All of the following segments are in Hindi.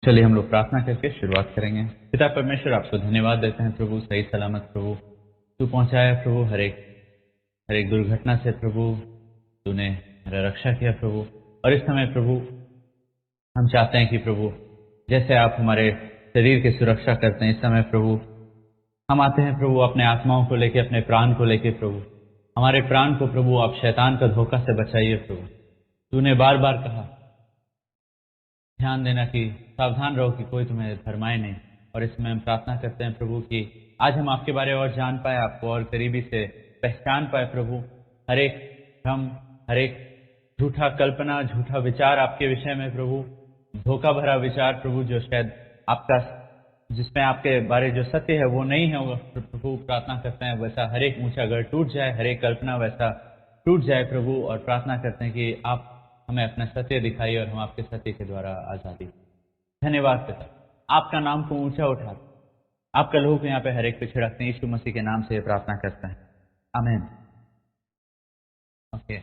चलिए हम लोग प्रार्थना करके शुरुआत करेंगे। पिता परमेश्वर, आपको धन्यवाद देते हैं प्रभु, सही सलामत प्रभु तू पहुंचाया प्रभु हर एक दुर्घटना से प्रभु तूने मेरा रक्षा किया प्रभु। और इस समय प्रभु हम चाहते हैं कि प्रभु जैसे आप हमारे शरीर की सुरक्षा करते हैं, इस समय प्रभु हम आते हैं प्रभु अपने आत्माओं को लेके, अपने प्राण को लेके प्रभु। हमारे प्राण को प्रभु आप शैतान का धोखा से बचाइए प्रभु। तूने बार बार कहा ध्यान देना कि सावधान रहो कि कोई तुम्हें भरमाए नहीं। और इसमें हम प्रार्थना करते हैं प्रभु कि आज हम आपके बारे में और जान पाए, आपको और करीबी से पहचान पाए प्रभु। हर एक भ्रम, हर एक झूठा कल्पना, झूठा विचार आपके विषय में प्रभु, धोखा भरा विचार प्रभु, जो शायद आपका जिसमें आपके बारे जो सत्य है वो नहीं है, वो प्रभु प्रार्थना करते हैं वैसा हर एक ऊंचा गढ़ टूट जाए, हर एक कल्पना वैसा टूट जाए प्रभु। और प्रार्थना करते हैं कि आप हमें अपना सत्य दिखाइए और हम आपके सत्य के द्वारा आजादी। धन्यवाद पिता, आपका नाम को ऊंचा उठा, आपका लहू को यहाँ पे हर एक पे छिड़कते हैं। यीशु मसीह के नाम से प्रार्थना करते हैं, आमीन। ओके,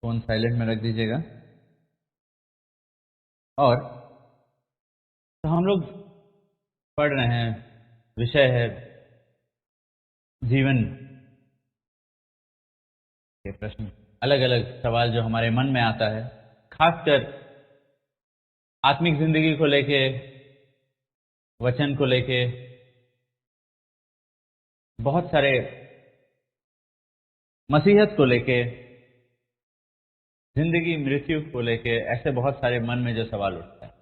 फोन साइलेंट में रख दीजिएगा। और तो हम लोग पढ़ रहे हैं, विषय है जीवन के प्रश्न, अलग अलग सवाल जो हमारे मन में आता है, खासकर आत्मिक जिंदगी को लेके, वचन को लेके, बहुत सारे मसीहत को लेके, जिंदगी मृत्यु को लेके, ऐसे बहुत सारे मन में जो सवाल उठता है।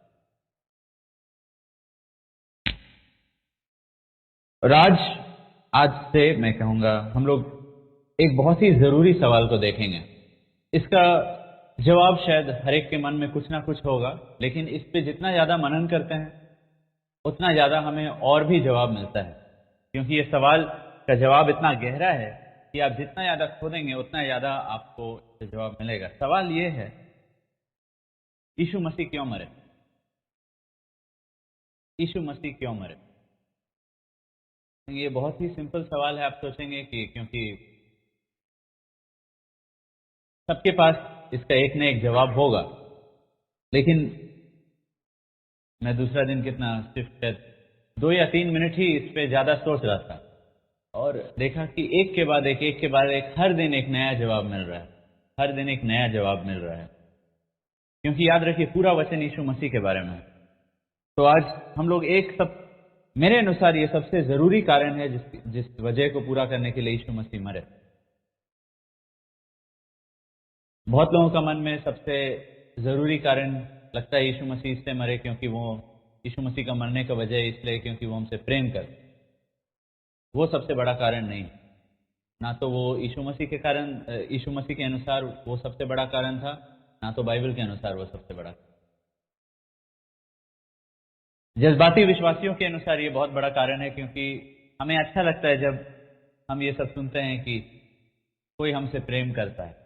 और आज से मैं कहूंगा हम लोग एक बहुत ही जरूरी सवाल को देखेंगे। इसका जवाब शायद हर एक के मन में कुछ ना कुछ होगा, लेकिन इस पे जितना ज्यादा मनन करते हैं उतना ज्यादा हमें और भी जवाब मिलता है, क्योंकि ये सवाल का जवाब इतना गहरा है कि आप जितना ज्यादा खोदेंगे उतना ज्यादा आपको इससे जवाब मिलेगा। सवाल ये है, यीशु मसीह क्यों मरे? यीशु मसीह क्यों मरे? ये बहुत ही सिंपल सवाल है। आप सोचेंगे कि क्योंकि सबके पास इसका एक न एक जवाब होगा, लेकिन मैं दूसरा दिन कितना सिर्फ 2 या 3 मिनट ही इस पे ज्यादा सोच रहा था और देखा कि एक के बाद एक हर दिन एक नया जवाब मिल रहा है, हर दिन एक नया जवाब मिल रहा है। क्योंकि याद रखिए पूरा वचन यीशु मसीह के बारे में है। तो आज हम लोग मेरे अनुसार ये सबसे जरूरी कारण है जिस वजह को पूरा करने के लिए यीशु मसीह मरे। बहुत लोगों का मन में सबसे जरूरी कारण लगता है यीशु मसीह इससे मरे क्योंकि वो यीशु मसीह का मरने का वजह इसलिए क्योंकि वो हमसे प्रेम कर। वो सबसे बड़ा कारण नहीं, ना तो वो यीशु मसीह के कारण, यीशु मसीह के अनुसार वो सबसे बड़ा कारण था, ना तो बाइबल के अनुसार वो सबसे बड़ा। जज्बाती विश्वासियों के अनुसार ये बहुत बड़ा कारण है, क्योंकि हमें अच्छा लगता है जब हम ये सब सुनते हैं कि कोई हमसे प्रेम करता है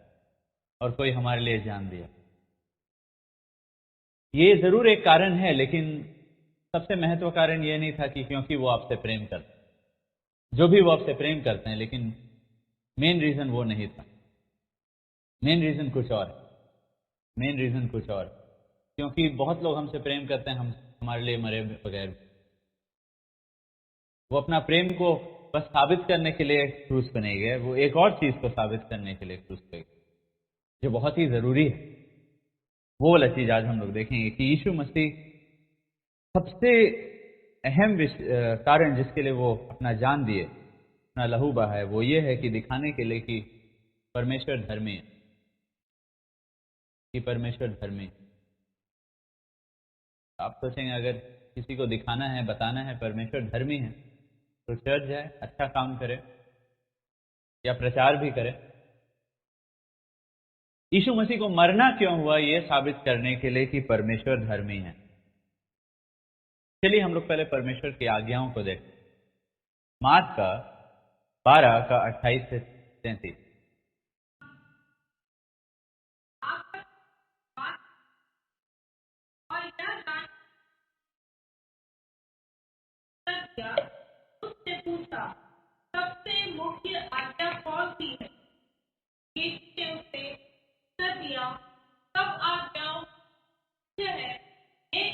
और कोई हमारे लिए जान दिया। ये जरूर एक कारण है, लेकिन सबसे महत्व कारण ये नहीं था कि क्योंकि वो आपसे प्रेम करते, जो भी वो आपसे प्रेम करते हैं, लेकिन मेन रीजन वो नहीं था। मेन रीजन कुछ और है, मेन रीजन कुछ और, क्योंकि बहुत लोग हमसे प्रेम करते हैं, हम हमारे लिए मरे बगैर। वो अपना प्रेम को बस साबित करने के लिए क्रूस पे नहीं गए, वो एक और चीज को साबित करने के लिए क्रूस पे गए, जो बहुत ही जरूरी है। वो वाला चीज आज हम लोग देखेंगे कि यीशु मसीह सबसे अहम कारण जिसके लिए वो अपना जान दिए, अपना लहू बहाए, वो ये है कि दिखाने के लिए कि परमेश्वर धर्मी है, कि परमेश्वर धर्मी। आप सोचेंगे अगर किसी को दिखाना है, बताना है परमेश्वर धर्मी है, तो चर्च जाए, अच्छा काम करे या प्रचार भी करे। यीशु मसीह को मरना क्यों हुआ? ये साबित करने के लिए कि परमेश्वर धर्मी है। चलिए हम लोग पहले परमेश्वर की आज्ञाओं को देखते हैं। मार्क का 12 का 28 से 33। उससे पूछा, सबसे मुख्य आज्ञा कौन सी है? यीशु ने उसे उत्तर दिया, सब आज्ञाओं से है, एक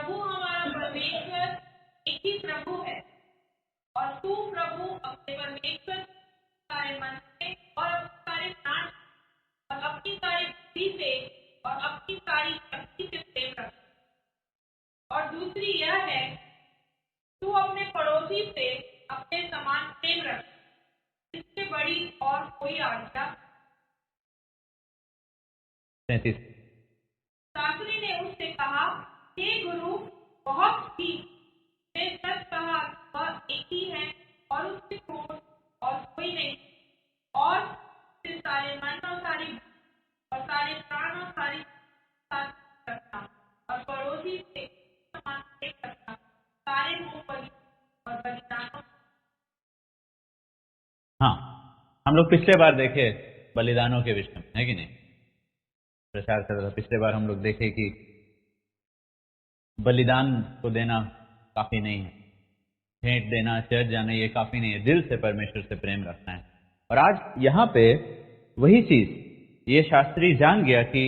प्रभु हमारा परमेश्वर एक ही प्रभु है और तू प्रभु अपने परमेश्वर सारे मन से और अपने सारे प्राण और अपनी सारी बुद्धि से और अपनी सारी शक्ति से प्रेम रख। और दूसरी यह है, तू अपने पड़ोसी से अपने समान प्रेम रख। इससे बड़ी और कोई आज्ञा। 33। शास्त्री ने उससे कहा, हे गुरु, बहुत ठीक, मैं सच कहा, वह एक ही है और उससे और कोई नहीं, और उससे सारे मन और सारी और सारे प्राण और सारी साथ रखना और पड़ोसी से समान प्रेम रखना, सारे मुंह बलि और बलिदानों। हाँ, हम लोग पिछले बार देखे बलिदानों के विषय में, है कि नहीं? प्रचार कर रहा था। पिछले बार हम लोग देखे कि बलिदान को देना काफी नहीं है, भेंट देना, चर्च जाना, ये काफी नहीं है। दिल से परमेश्वर से प्रेम रखना है। और आज यहाँ पे वही चीज ये शास्त्री जान गया कि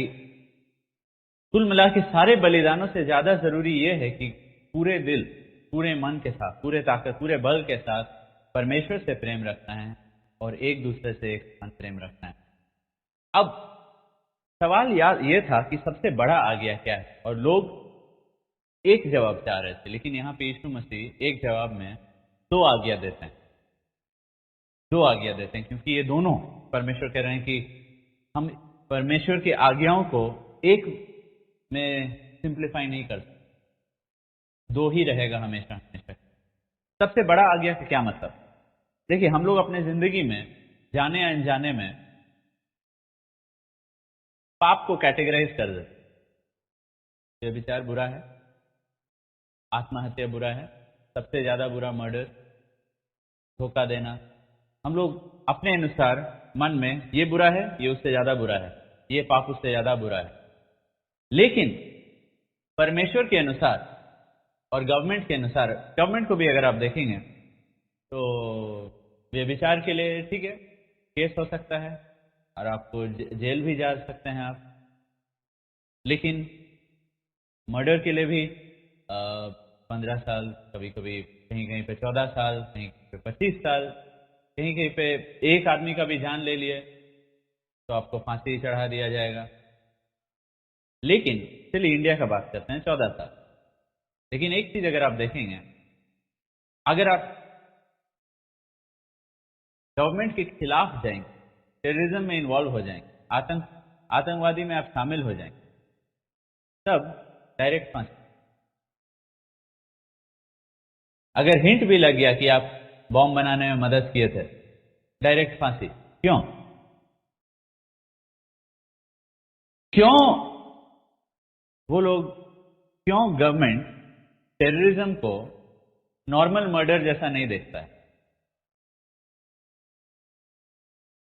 कुल मिला के सारे बलिदानों से ज्यादा जरूरी ये है कि पूरे दिल, पूरे मन के साथ, पूरे ताकत, पूरे बल के साथ परमेश्वर से प्रेम रखना है और एक दूसरे से एक समान प्रेम रखना है। अब सवाल ये था कि सबसे बड़ा आज्ञा क्या है, और लोग एक जवाब चाह रहे थे, लेकिन यहाँ पे यीशु मसीह एक जवाब में दो आज्ञा देते हैं। दो आज्ञा देते हैं, क्योंकि ये दोनों परमेश्वर कह रहे हैं कि हम परमेश्वर की आज्ञाओं को एक में सिंप्लीफाई नहीं कर सकते, दो ही रहेगा हमेशा हमेशा। सबसे बड़ा आज्ञा का क्या मतलब? देखिए, हम लोग अपने जिंदगी में जाने या अनजाने में पाप को कैटेगराइज कर देते। ये विचार बुरा है, आत्महत्या बुरा है, सबसे ज्यादा बुरा मर्डर, धोखा देना। हम लोग अपने अनुसार मन में ये बुरा है, ये उससे ज्यादा बुरा है, ये पाप उससे ज्यादा बुरा है। लेकिन परमेश्वर के अनुसार और गवर्नमेंट के अनुसार, गवर्नमेंट को भी अगर आप देखेंगे तो व्यभिचार के लिए ठीक है, केस हो सकता है और आपको जेल भी जा सकते हैं आप। लेकिन मर्डर के लिए भी 15 साल, कभी कभी कहीं कहीं पे 14 साल, कहीं पे 25 साल, कहीं कहीं पे एक आदमी का भी जान ले लिए तो आपको फांसी चढ़ा दिया जाएगा। लेकिन चलिए इंडिया का बात करते हैं, 14 साल। लेकिन एक चीज अगर आप देखेंगे, अगर आप गवर्नमेंट के खिलाफ जाएंगे, टेररिज्म में इन्वॉल्व हो जाएंगे, आतंकवादी में आप शामिल हो जाएंगे, तब डायरेक्ट फांसी। अगर हिंट भी लग गया कि आप बॉम्ब बनाने में मदद किए थे, डायरेक्ट फांसी। क्यों? क्यों वो लोग, क्यों गवर्नमेंट टेररिज्म को नॉर्मल मर्डर जैसा नहीं देखता है?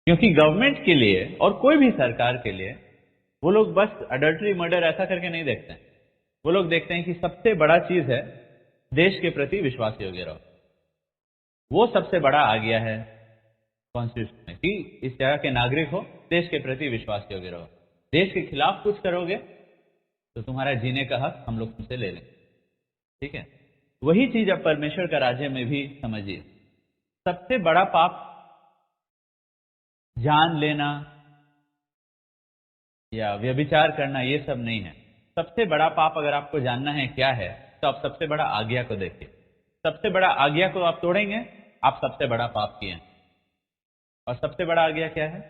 क्योंकि गवर्नमेंट के लिए और कोई भी सरकार के लिए वो लोग बस अडल्ट्री, मर्डर ऐसा करके नहीं देखते हैं। वो लोग देखते हैं कि सबसे बड़ा चीज है देश के प्रति विश्वास योग्य रहो। वो सबसे बड़ा आज्ञा है कॉन्स्टिट्यूशन में कि इस तरह के नागरिक हो, देश के प्रति विश्वास योग्य रहो। देश के खिलाफ कुछ करोगे तो तुम्हारा जीने का हक हम लोग तुमसे ले लेंगे। ठीक है? वही चीज अब परमेश्वर का राज्य में भी समझिए। सबसे बड़ा पाप जान लेना या व्यभिचार करना ये सब नहीं है। सबसे बड़ा पाप अगर आपको जानना है क्या है, तो आप सबसे बड़ा आज्ञा को देखिए। सबसे बड़ा आज्ञा को आप तोड़ेंगे, आप सबसे बड़ा पाप किए हैं। और सबसे बड़ा आज्ञा क्या है?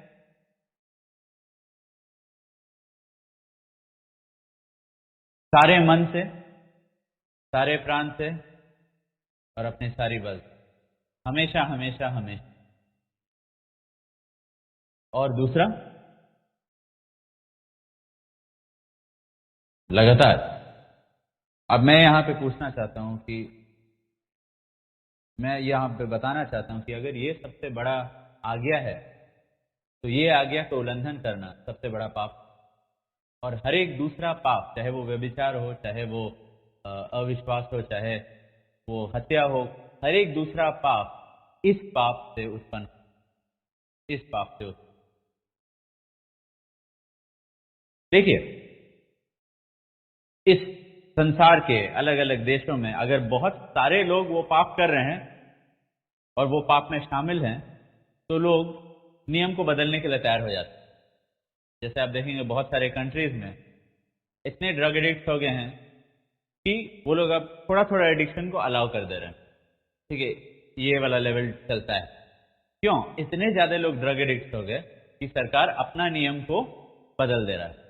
सारे मन से, सारे प्राण से और अपने सारी बल, हमेशा हमेशा हमेशा। और दूसरा, लगातार। अब मैं यहां पे पूछना चाहता हूं कि मैं यहां पे बताना चाहता हूं कि अगर ये सबसे बड़ा आज्ञा है, तो ये आज्ञा का उल्लंघन करना सबसे बड़ा पाप। और हर एक दूसरा पाप, चाहे वो व्यभिचार हो, चाहे वो अविश्वास हो, चाहे वो हत्या हो, हर एक दूसरा पाप इस पाप से उत्पन्न, इस पाप से उत्पन्न। देखिए, इस संसार के अलग अलग देशों में अगर बहुत सारे लोग वो पाप कर रहे हैं और वो पाप में शामिल हैं, तो लोग नियम को बदलने के लिए तैयार हो जाते हैं। जैसे आप देखेंगे बहुत सारे कंट्रीज में इतने ड्रग एडिक्ट हो गए हैं कि वो लोग अब थोड़ा थोड़ा एडिक्शन को अलाउ कर दे रहे हैं। ठीक है, ये वाला लेवल चलता है। क्यों? इतने ज्यादा लोग ड्रग एडिक्ट हो गए कि सरकार अपना नियम को बदल दे रहा है।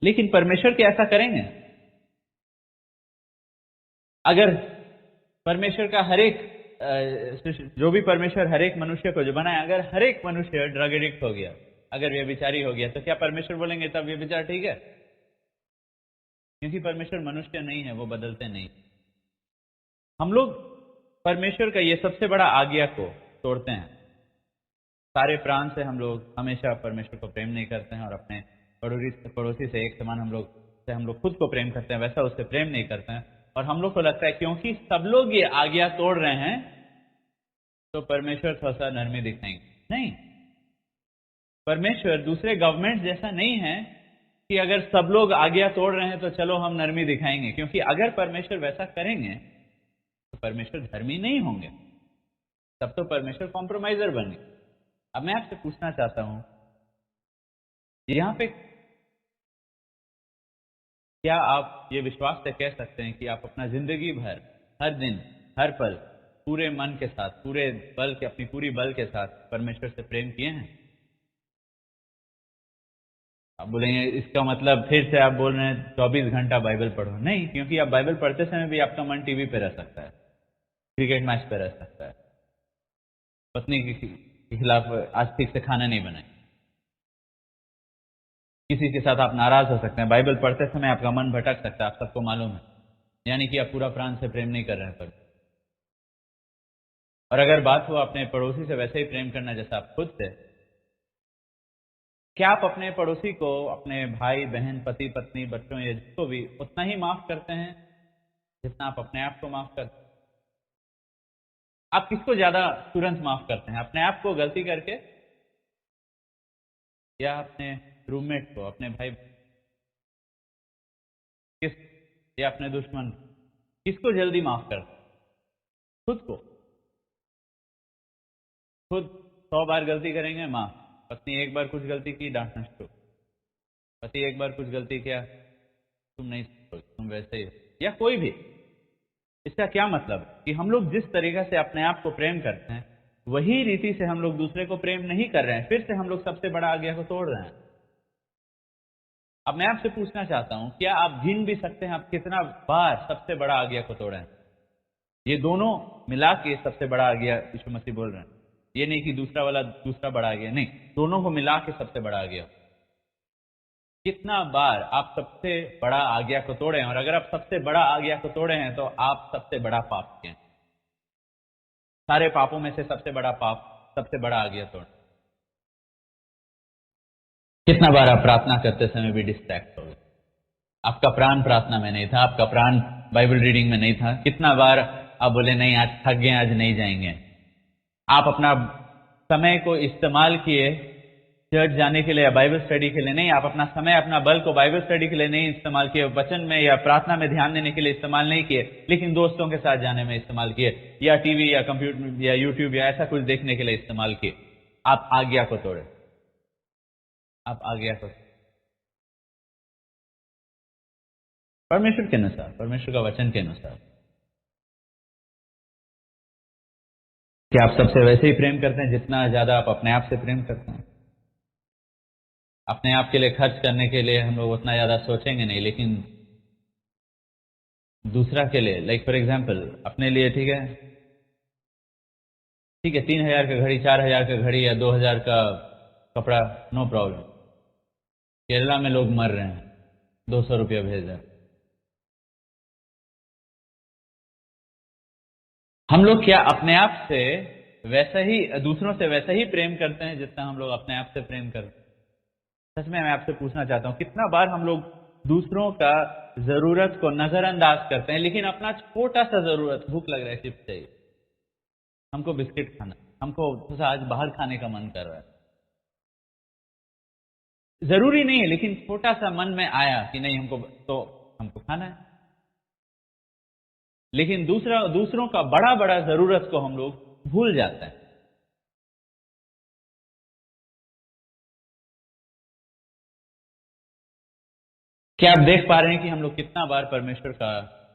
लेकिन परमेश्वर क्या ऐसा करेंगे? अगर परमेश्वर का हर एक जो भी परमेश्वर हर एक मनुष्य को जो बनाया, अगर हर एक मनुष्य ड्रग एडिक्ट हो गया, अगर व्यभिचारी हो गया, तो क्या परमेश्वर बोलेंगे तब व्यभिचार ठीक है? क्योंकि परमेश्वर मनुष्य नहीं है, वो बदलते नहीं। हम लोग परमेश्वर का ये सबसे बड़ा आज्ञा को तोड़ते हैं। सारे प्राण से हम लोग हमेशा परमेश्वर को प्रेम नहीं करते हैं और अपने पड़ोसी से एक समान हम लोग खुद को प्रेम करते हैं, वैसा उससे प्रेम नहीं करते हैं। और हम लोग को लगता है क्योंकि सब लोग ये आज्ञा तोड़ रहे हैं तो परमेश्वर थोड़ा सा नरमी दिखाएंगे। नहीं, परमेश्वर दूसरे गवर्नमेंट जैसा नहीं है कि अगर सब लोग आज्ञा तोड़ रहे हैं तो चलो हम नरमी दिखाएंगे। क्योंकि अगर परमेश्वर वैसा करेंगे तो परमेश्वर धर्मी नहीं होंगे, तब तो परमेश्वर कॉम्प्रोमाइजर बने। अब मैं आपसे पूछना चाहता हूं, यहां पे क्या आप ये विश्वास से कह सकते हैं कि आप अपना जिंदगी भर, हर दिन, हर पल, पूरे मन के साथ, पूरे बल के, अपनी पूरी बल के साथ परमेश्वर से प्रेम किए हैं? आप बोलेंगे इसका मतलब फिर से आप बोल रहे हैं 24 घंटा बाइबल पढ़ो। नहीं, क्योंकि आप बाइबल पढ़ते समय भी आपका मन टीवी पे रह सकता है, क्रिकेट मैच पे रह सकता है, पत्नी के खिलाफ आज ठीक से खाना नहीं बनाए, किसी के साथ आप नाराज हो सकते हैं। बाइबल पढ़ते समय आपका मन भटक सकता है, आप सबको मालूम है। यानी कि आप पूरा प्राण से प्रेम नहीं कर रहे हैं पर। और अगर बात हो अपने पड़ोसी से वैसे ही प्रेम करना जैसा आप खुद से, क्या आप अपने पड़ोसी को, अपने भाई बहन, पति पत्नी, बच्चों या जिसको भी उतना ही माफ करते हैं जितना आप अपने आप को माफ करते हैं? आप किसको ज्यादा तुरंत माफ करते हैं, अपने आप को गलती करके या अपने रूममेट को, अपने भाई, किस, या अपने दुश्मन? किसको जल्दी माफ करते हैं? खुद को। खुद 100 बार गलती करेंगे माफ, पत्नी एक बार कुछ गलती की डांटना शुरू, पति एक बार कुछ गलती किया तुम नहीं सोचो, तुम वैसे ही, या कोई भी। इसका क्या मतलब कि हम लोग जिस तरीके से अपने आप को प्रेम करते हैं वही रीति से हम लोग दूसरे को प्रेम नहीं कर रहे हैं। फिर से हम लोग सबसे बड़ा आज्ञा को तोड़ रहे हैं। अब मैं आपसे पूछना चाहता हूं, क्या आप गिन भी सकते हैं आप कितना बार सबसे बड़ा आज्ञा को तोड़े हैं? ये दोनों मिला के सबसे बड़ा आज्ञा यीशु मसीह बोल रहे हैं। ये नहीं कि दूसरा वाला दूसरा बड़ा आज्ञा, नहीं, दोनों को मिला के सबसे बड़ा आज्ञा। कितना बार आप सबसे बड़ा आज्ञा को तोड़े हैं? और अगर आप सबसे बड़ा आज्ञा को तोड़े हैं तो आप सबसे बड़ा पाप किए। सारे पापों में से सबसे बड़ा पाप, सबसे बड़ा आज्ञा तोड़। कितना बार आप प्रार्थना करते समय भी डिस्ट्रैक्ट हो गए? आपका प्राण प्रार्थना में नहीं था, आपका प्राण बाइबल रीडिंग में नहीं था। कितना बार आप बोले नहीं आज थक गए, आज नहीं जाएंगे। आप अपना समय को इस्तेमाल किए चर्च जाने के लिए या बाइबल स्टडी के लिए नहीं, आप अपना समय, अपना बल को बाइबल स्टडी के लिए नहीं इस्तेमाल किए, वचन में या प्रार्थना में ध्यान देने के लिए इस्तेमाल नहीं किए, लेकिन दोस्तों के साथ जाने में इस्तेमाल किए, या टीवी या कंप्यूटर या यूट्यूब या ऐसा कुछ देखने के लिए इस्तेमाल किए। आप आज्ञा को तोड़े, आप आज्ञा को, परमेश्वर के अनुसार, परमेश्वर का वचन के अनुसार। क्या आप सबसे वैसे ही प्रेम करते हैं जितना ज्यादा आप अपने आप से प्रेम करते हैं? अपने आप के लिए खर्च करने के लिए हम लोग उतना ज्यादा सोचेंगे नहीं, लेकिन दूसरा के लिए, लाइक फॉर एग्जाम्पल अपने लिए, ठीक है, 3000 का घड़ी, 4000 का घड़ी या 2000 का कपड़ा, नो प्रॉब्लम। केरला में लोग मर रहे हैं, 200 रुपया भेज रहे हैं। हम लोग क्या अपने आप से वैसा ही, दूसरों से वैसा ही प्रेम करते हैं जितना हम लोग अपने आप से प्रेम करते हैं? सच में मैं आपसे पूछना चाहता हूं, कितना बार हम लोग दूसरों का जरूरत को नजरअंदाज करते हैं, लेकिन अपना छोटा सा जरूरत, भूख लग रहा है, चिप्स चाहिए, हमको बिस्किट खाना, हमको आज बाहर खाने का मन कर रहा है, जरूरी नहीं है, लेकिन छोटा सा मन में आया कि नहीं हमको खाना है। लेकिन दूसरों का बड़ा बड़ा जरूरत को हम लोग भूल जाते हैं। क्या आप देख पा रहे हैं कि हम लोग कितना बार परमेश्वर का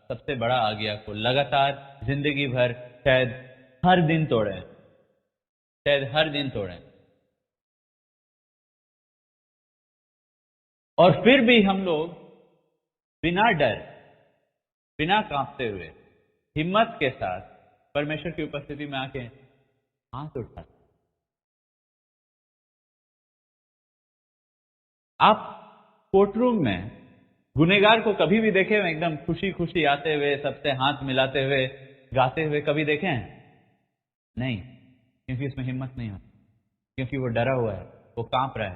सबसे बड़ा आज्ञा को लगातार जिंदगी भर शायद हर दिन तोड़े, शायद हर दिन तोड़े, और फिर भी हम लोग बिना डर, बिना कांपते हुए, हिम्मत के साथ परमेश्वर की उपस्थिति में आके हाथ उठाते। आप कोर्टरूम में गुनेगार को कभी भी देखे हैं एकदम खुशी खुशी आते हुए, सबसे हाथ मिलाते हुए, गाते हुए कभी देखे हैं? नहीं, क्योंकि उसमें हिम्मत नहीं होती, क्योंकि वो डरा हुआ है, वो कांप रहा है,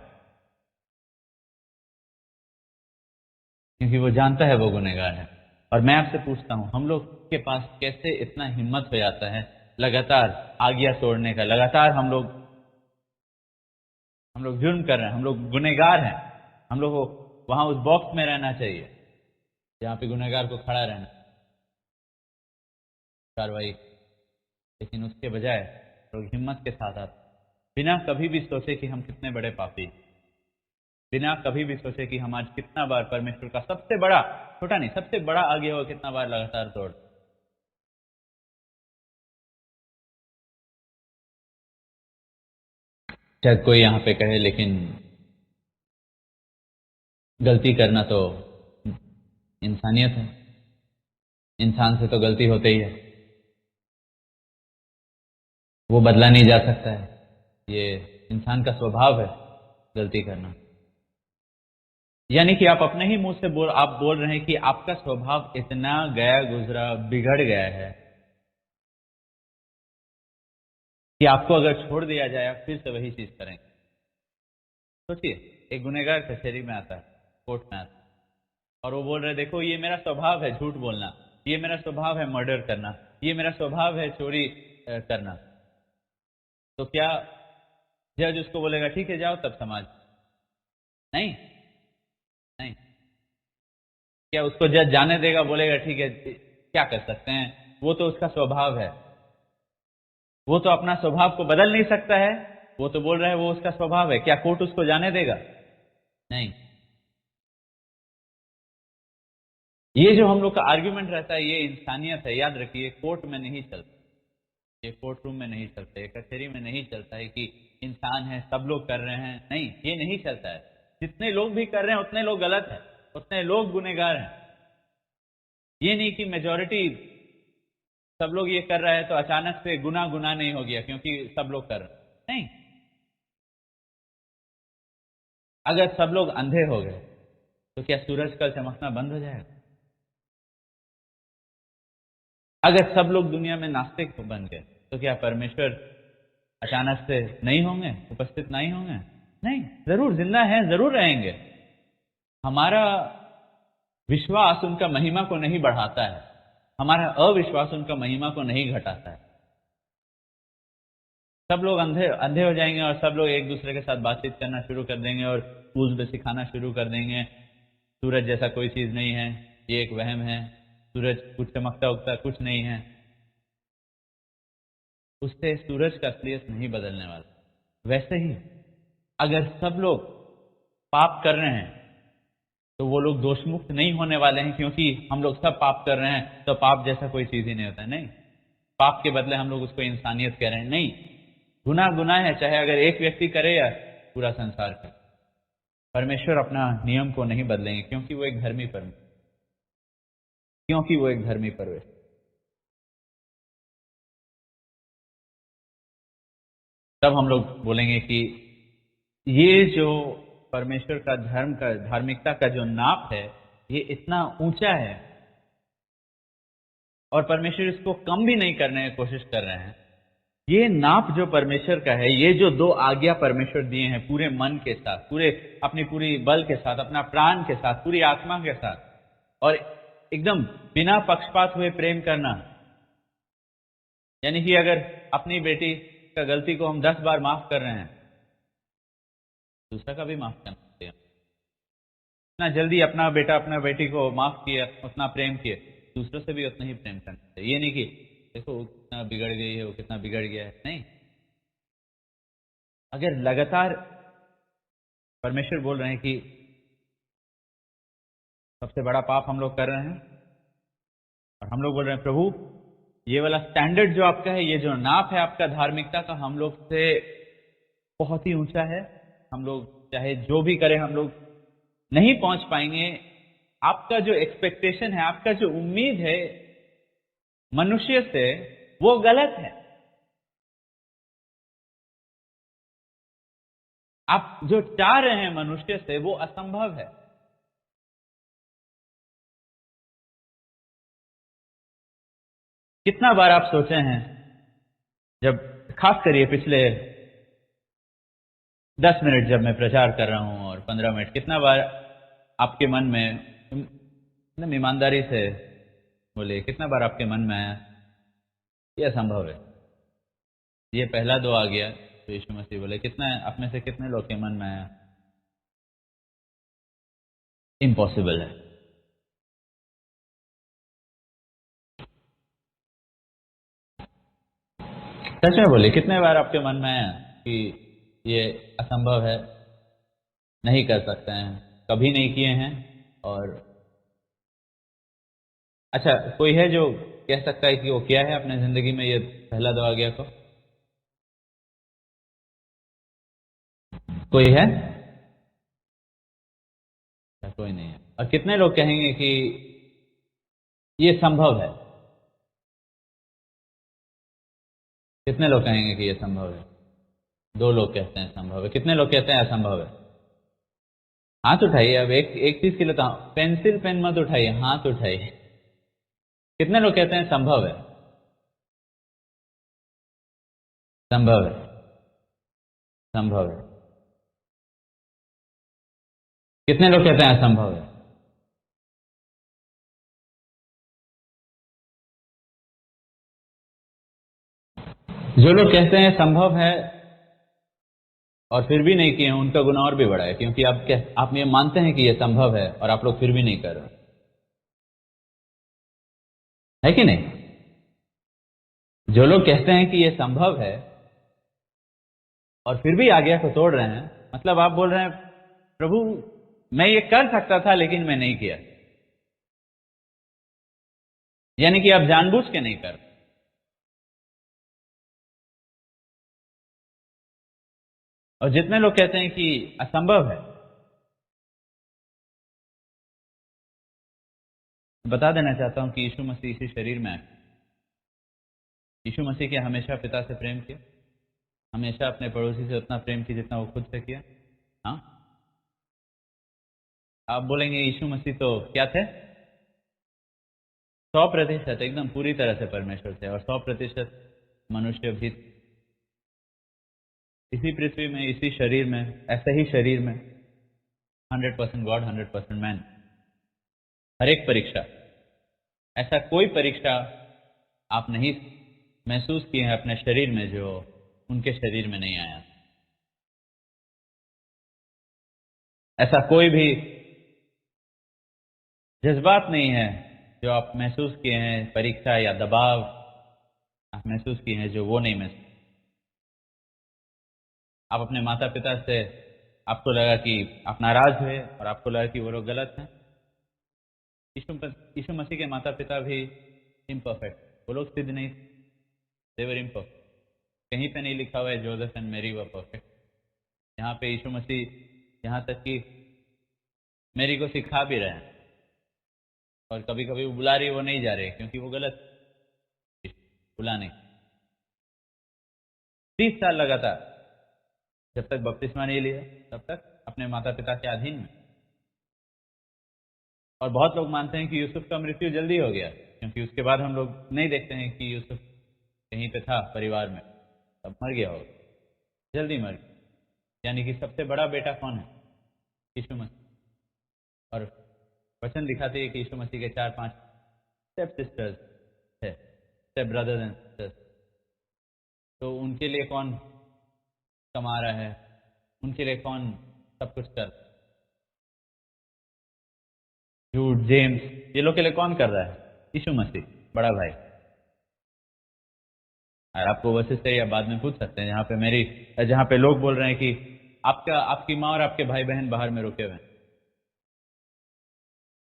क्योंकि वो जानता है वो गुनहगार है। और मैं आपसे पूछता हूं, हम लोग के पास कैसे इतना हिम्मत हो जाता है लगातार आज्ञा तोड़ने का? लगातार हम लोग जुर्म कर रहे हैं, हम लोग गुनहगार हैं, हम लोग को वहां उस बॉक्स में रहना चाहिए जहां पे गुनहगार को खड़ा रहना कार्रवाई, लेकिन उसके बजाय लोग हिम्मत के साथ आते, बिना कभी भी सोचे कि हम कितने बड़े पापी, बिना कभी भी सोचे कि हम आज कितना बार परमेश्वर का सबसे बड़ा, छोटा नहीं, सबसे बड़ा आज्ञा हो कितना बार लगातार तोड़। शायद कोई यहां पे कहे, लेकिन गलती करना तो इंसानियत है, इंसान से तो गलती होते ही है, वो बदला नहीं जा सकता है, ये इंसान का स्वभाव है गलती करना। यानी कि आप अपने ही मुंह से आप बोल रहे हैं कि आपका स्वभाव इतना गया गुजरा, बिगड़ गया है कि आपको अगर छोड़ दिया जाए आप फिर से वही चीज करेंगे। सोचिए, एक गुनहगार कचहरी में आता है, कोर्ट में आता है, और वो बोल रहे देखो ये मेरा स्वभाव है झूठ बोलना, ये मेरा स्वभाव है मर्डर करना, ये मेरा स्वभाव है चोरी करना। तो क्या जज उसको बोलेगा ठीक है जाओ तब समाज? नहीं, नहीं। क्या उसको जज जाने देगा, बोलेगा ठीक है क्या कर सकते हैं, वो तो उसका स्वभाव है, वो तो अपना स्वभाव को बदल नहीं सकता है, वो तो बोल रहा है वो उसका स्वभाव है, क्या कोर्ट उसको जाने देगा? नहीं। ये जो हम लोग का आर्ग्यूमेंट रहता है ये इंसानियत है, याद रखिए, कोर्ट में नहीं चलता, ये कोर्ट रूम में नहीं चलता, ये कचहरी में नहीं चलता है कि इंसान है सब लोग कर रहे हैं, नहीं, ये नहीं चलता है। जितने लोग भी कर रहे हैं उतने लोग गलत हैं, उतने लोग गुनहगार हैं। ये नहीं कि मेजॉरिटी सब लोग ये कर रहा है तो अचानक से गुनाह नहीं हो गया क्योंकि सब लोग कर रहे हैं, नहीं। अगर सब लोग अंधे हो गए तो क्या सूरज कल चमकना बंद हो जाएगा? अगर सब लोग दुनिया में नास्तिक बन गए तो क्या परमेश्वर अचानक से नहीं होंगे, उपस्थित नहीं होंगे? नहीं, जरूर जिंदा हैं, जरूर रहेंगे। हमारा विश्वास उनका महिमा को नहीं बढ़ाता है, हमारा अविश्वास उनका महिमा को नहीं घटाता है। सब लोग अंधे अंधे हो जाएंगे और सब लोग एक दूसरे के साथ बातचीत करना शुरू कर देंगे और स्कूल में सिखाना शुरू कर देंगे सूरज जैसा कोई चीज नहीं है, ये एक वहम है, सूरज कुछ चमकता उगता कुछ नहीं है। उससे सूरज का असलियत नहीं बदलने वाला। वैसे ही अगर सब लोग पाप कर रहे हैं तो वो लोग दोषमुक्त नहीं होने वाले हैं, क्योंकि हम लोग सब पाप कर रहे हैं तो पाप जैसा कोई चीज ही नहीं होता है। नहीं, पाप के बदले हम लोग उसको इंसानियत कह रहे हैं। नहीं, गुनाह गुनाह है, चाहे अगर एक व्यक्ति करे या पूरा संसार करे। परमेश्वर अपना नियम को नहीं बदलेंगे क्योंकि वो एक धर्मी परमेश्वर, क्योंकि वो एक धर्मी परमेश्वर। तब हम लोग बोलेंगे कि ये जो परमेश्वर का धर्म का धार्मिकता का जो नाप है ये इतना ऊंचा है और परमेश्वर इसको कम भी नहीं करने की कोशिश कर रहे हैं। ये नाप जो परमेश्वर का है, ये जो दो आज्ञा परमेश्वर दिए हैं पूरे मन के साथ, पूरे अपनी पूरी बल के साथ, अपना प्राण के साथ, पूरी आत्मा के साथ, और एकदम बिना पक्षपात हुए प्रेम करना। यानी कि अगर अपनी बेटी का गलती को हम 10 बार माफ कर रहे हैं, दूसरा का भी माफ करना चाहिए। जितना जल्दी अपना बेटा अपना बेटी को माफ किया, उतना प्रेम किए, दूसरों से भी उतना ही प्रेम करना चाहिए। ये नहीं कि देखो वो कितना बिगड़ गई है, वो कितना बिगड़ गया है, नहीं। अगर लगातार परमेश्वर बोल रहे हैं कि सबसे बड़ा पाप हम लोग कर रहे हैं और हम लोग बोल रहे हैं प्रभु ये वाला स्टैंडर्ड जो आपका है, ये जो नाप है आपका धार्मिकता का, हम लोग से बहुत ही ऊंचा है, हम लोग चाहे जो भी करें हम लोग नहीं पहुंच पाएंगे। आपका जो एक्सपेक्टेशन है, आपका जो उम्मीद है मनुष्य से, वो गलत है। आप जो चाह रहे हैं मनुष्य से, वो असंभव है। कितना बार आप सोचे हैं, जब खास करिए पिछले 10 मिनट जब मैं प्रचार कर रहा हूं और 15 मिनट, कितना बार आपके मन में एकदम ईमानदारी से बोले, कितना बार आपके मन में आया ये असंभव है? ये पहला दो आ गया तो यीशु मसीह बोले, कितना आप में से कितने लोग के मन में आया इम्पॉसिबल है? सच में बोले, कितने बार आपके मन में आया कि ये असंभव है, नहीं कर सकते हैं, कभी नहीं किए हैं? और अच्छा, कोई है जो कह सकता है कि वो किया है अपने जिंदगी में ये पहला दो आ गया को? कोई है? कोई नहीं है। और कितने लोग कहेंगे कि ये संभव है? कितने लोग कहेंगे कि ये संभव है? 2 लोग कहते हैं संभव है। कितने लोग कहते हैं असंभव है? हाथ उठाइए। अब एक चीज के लिए तो पेंसिल पेन मत उठाइए, हाथ उठाइए। कितने लोग कहते हैं संभव है? संभव है, संभव है। कितने लोग कहते हैं असंभव है? जो लोग कहते हैं संभव है और फिर भी नहीं किए हैं, उनका गुनाह और भी बड़ा है, क्योंकि आप ये मानते हैं कि ये संभव है और आप लोग फिर भी नहीं कर रहे, है कि नहीं? जो लोग कहते हैं कि ये संभव है और फिर भी आज्ञा को तोड़ रहे हैं, मतलब आप बोल रहे हैं प्रभु मैं ये कर सकता था लेकिन मैं नहीं किया, यानी कि आप जानबूझ के नहीं कर। और जितने लोग कहते हैं कि असंभव है, बता देना चाहता हूं कि यीशु मसीह इसी शरीर में आए। यीशु मसीह के हमेशा पिता से प्रेम किया, हमेशा अपने पड़ोसी से उतना प्रेम किया जितना वो खुद से किया। हाँ, आप बोलेंगे यीशु मसीह तो क्या थे? 100% एकदम पूरी तरह से परमेश्वर थे और 100% मनुष्य भी। इसी पृथ्वी में, इसी शरीर में, ऐसे ही शरीर में 100% गॉड 100% मैन। हर एक परीक्षा, ऐसा कोई परीक्षा आप नहीं महसूस किए हैं अपने शरीर में जो उनके शरीर में नहीं आया। ऐसा कोई भी जज्बात नहीं है जो आप महसूस किए हैं, परीक्षा या दबाव आप महसूस किए हैं जो वो नहीं महसूस। आप अपने माता पिता से, आपको लगा कि आप नाराज हुए और आपको लगा कि वो लोग गलत हैं। यीशु मसीह के माता पिता भी इम्परफेक्ट, वो लोग सिद्ध नहीं, देवर इम्परफेक्ट। कहीं पे नहीं लिखा हुआ है जोसेफ एंड मेरी वर परफेक्ट। यहाँ पे यीशु मसीह यहाँ तक कि मेरी को सिखा भी रहे हैं और कभी कभी वो बुला रही, वो नहीं जा रही क्योंकि वो गलत बुलाने। 30 साल लगातार, जब तक बपतिस्मा नहीं लिया तब तक अपने माता पिता के अधीन में। और बहुत लोग मानते हैं कि यूसुफ का मृत्यु जल्दी हो गया क्योंकि उसके बाद हम लोग नहीं देखते हैं कि यूसुफ कहीं पे था परिवार में, तब मर गया होगा, जल्दी मर गया। यानी कि सबसे बड़ा बेटा कौन है? यीशु मसीह। और वचन दिखाते हैं कि यीशु मसीह के 4-5 स्टेप सिस्टर्स थे, स्टेप ब्रदर्स एंड सिस्टर्स। तो उनके लिए कौन कमा रहा है, उनके लिए कौन सब कुछ कर? जूड, जेम्स, ये लोग के लिए कौन कर रहा है? यीशु मसीह, बड़ा भाई। और आपको वर्सेस से या बाद में पूछ सकते हैं जहाँ पे लोग बोल रहे हैं कि आपकी माँ और आपके भाई बहन बाहर में रुके हुए हैं,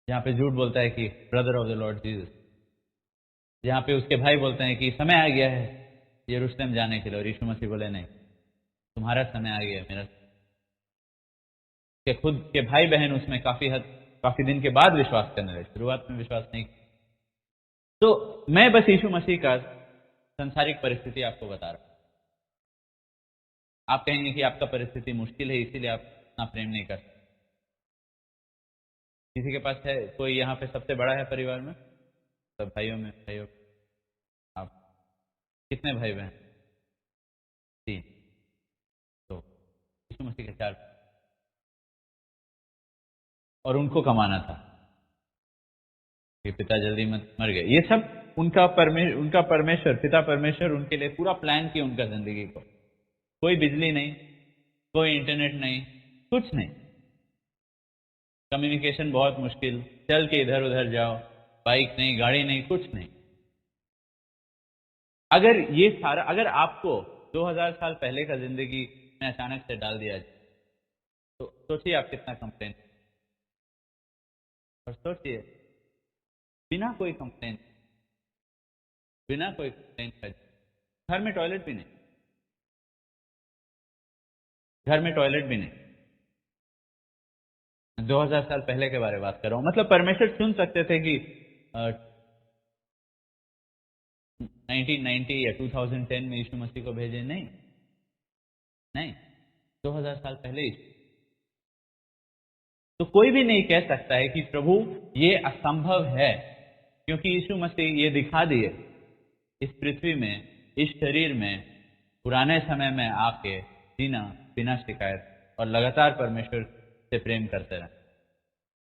जहाँ पे झूठ बोलता है कि brother of the Lord Jesus, जहाँ पे उसके भाई बोलते हैं कि समय आ गया है यरूशलेम जाने के लिए, और यीशु मसीह बोले नहीं, तुम्हारा समय आ गया है, मेरा। के खुद के भाई बहन उसमें काफी दिन के बाद विश्वास करने लगे, शुरुआत में विश्वास नहीं। तो मैं बस यीशु मसीह का संसारिक परिस्थिति आपको बता रहा हूं। आप कहेंगे कि आपका परिस्थिति मुश्किल है इसीलिए आप इतना प्रेम नहीं कर सकते। किसी के पास है कोई यहाँ पे सबसे बड़ा है परिवार में? सब भाइयों आप कितने भाई बहन? 3। तो यीशु मसीह के 4, और उनको कमाना था कि पिता जल्दी मर गए। ये सब उनका परमेश्वर, पिता परमेश्वर उनके लिए पूरा प्लान किया उनका जिंदगी को। कोई बिजली नहीं, कोई इंटरनेट नहीं, कुछ नहीं, कम्युनिकेशन बहुत मुश्किल, चल के इधर उधर जाओ, बाइक नहीं, गाड़ी नहीं, कुछ नहीं। अगर आपको 2000 साल पहले का जिंदगी में अचानक से डाल दिया जाए तो सोचिए आप कितना कंप्लेन। और सोचिए बिना कोई कंप्लेन कर, घर में टॉयलेट भी नहीं, घर में टॉयलेट भी नहीं। 2000 साल पहले के बारे में बात कर रहा हूं। मतलब परमेश्वर चुन सकते थे कि 1990 या 2010 में यीशु मसीह को भेजे? नहीं, 2000 साल पहले ही। तो कोई भी नहीं कह सकता है कि प्रभु ये असंभव है, क्योंकि यीशु मसीह ये दिखा दिए इस पृथ्वी में, इस शरीर में, पुराने समय में आके जीना बिना शिकायत, और लगातार परमेश्वर से प्रेम करते रहना,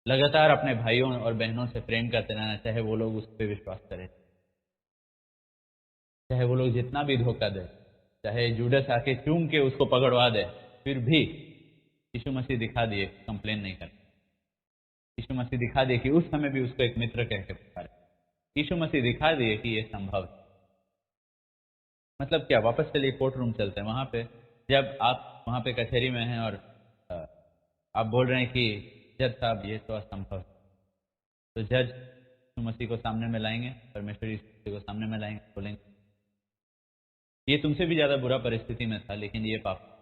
लगातार अपने भाइयों और बहनों से प्रेम करते रहना, चाहे वो लोग उस पर विश्वास करें, चाहे वो लोग जितना भी धोखा दे, चाहे जूडस आके चूम के उसको पकड़वा दे, फिर भी यीशु मसीह दिखा दिए कंप्लेन नहीं करते। यीशु मसीह दिखा दिए कि उस समय भी उसको एक मित्र कह के पुकारे। यीशु मसीह दिखा दिए कि ये संभव है। मतलब क्या? वापस चलिए कोर्ट रूम चलते हैं। वहां पे जब आप वहां पे कचहरी में हैं और आप बोल रहे हैं कि जज साहब ये तो असंभव है, तो जज यीशु मसीह को सामने में लाएंगे, परमेश्वर यीशु मसीह को सामने में लाएंगे, बोलेंगे ये तुमसे भी ज्यादा बुरा परिस्थिति में था, लेकिन ये पाप,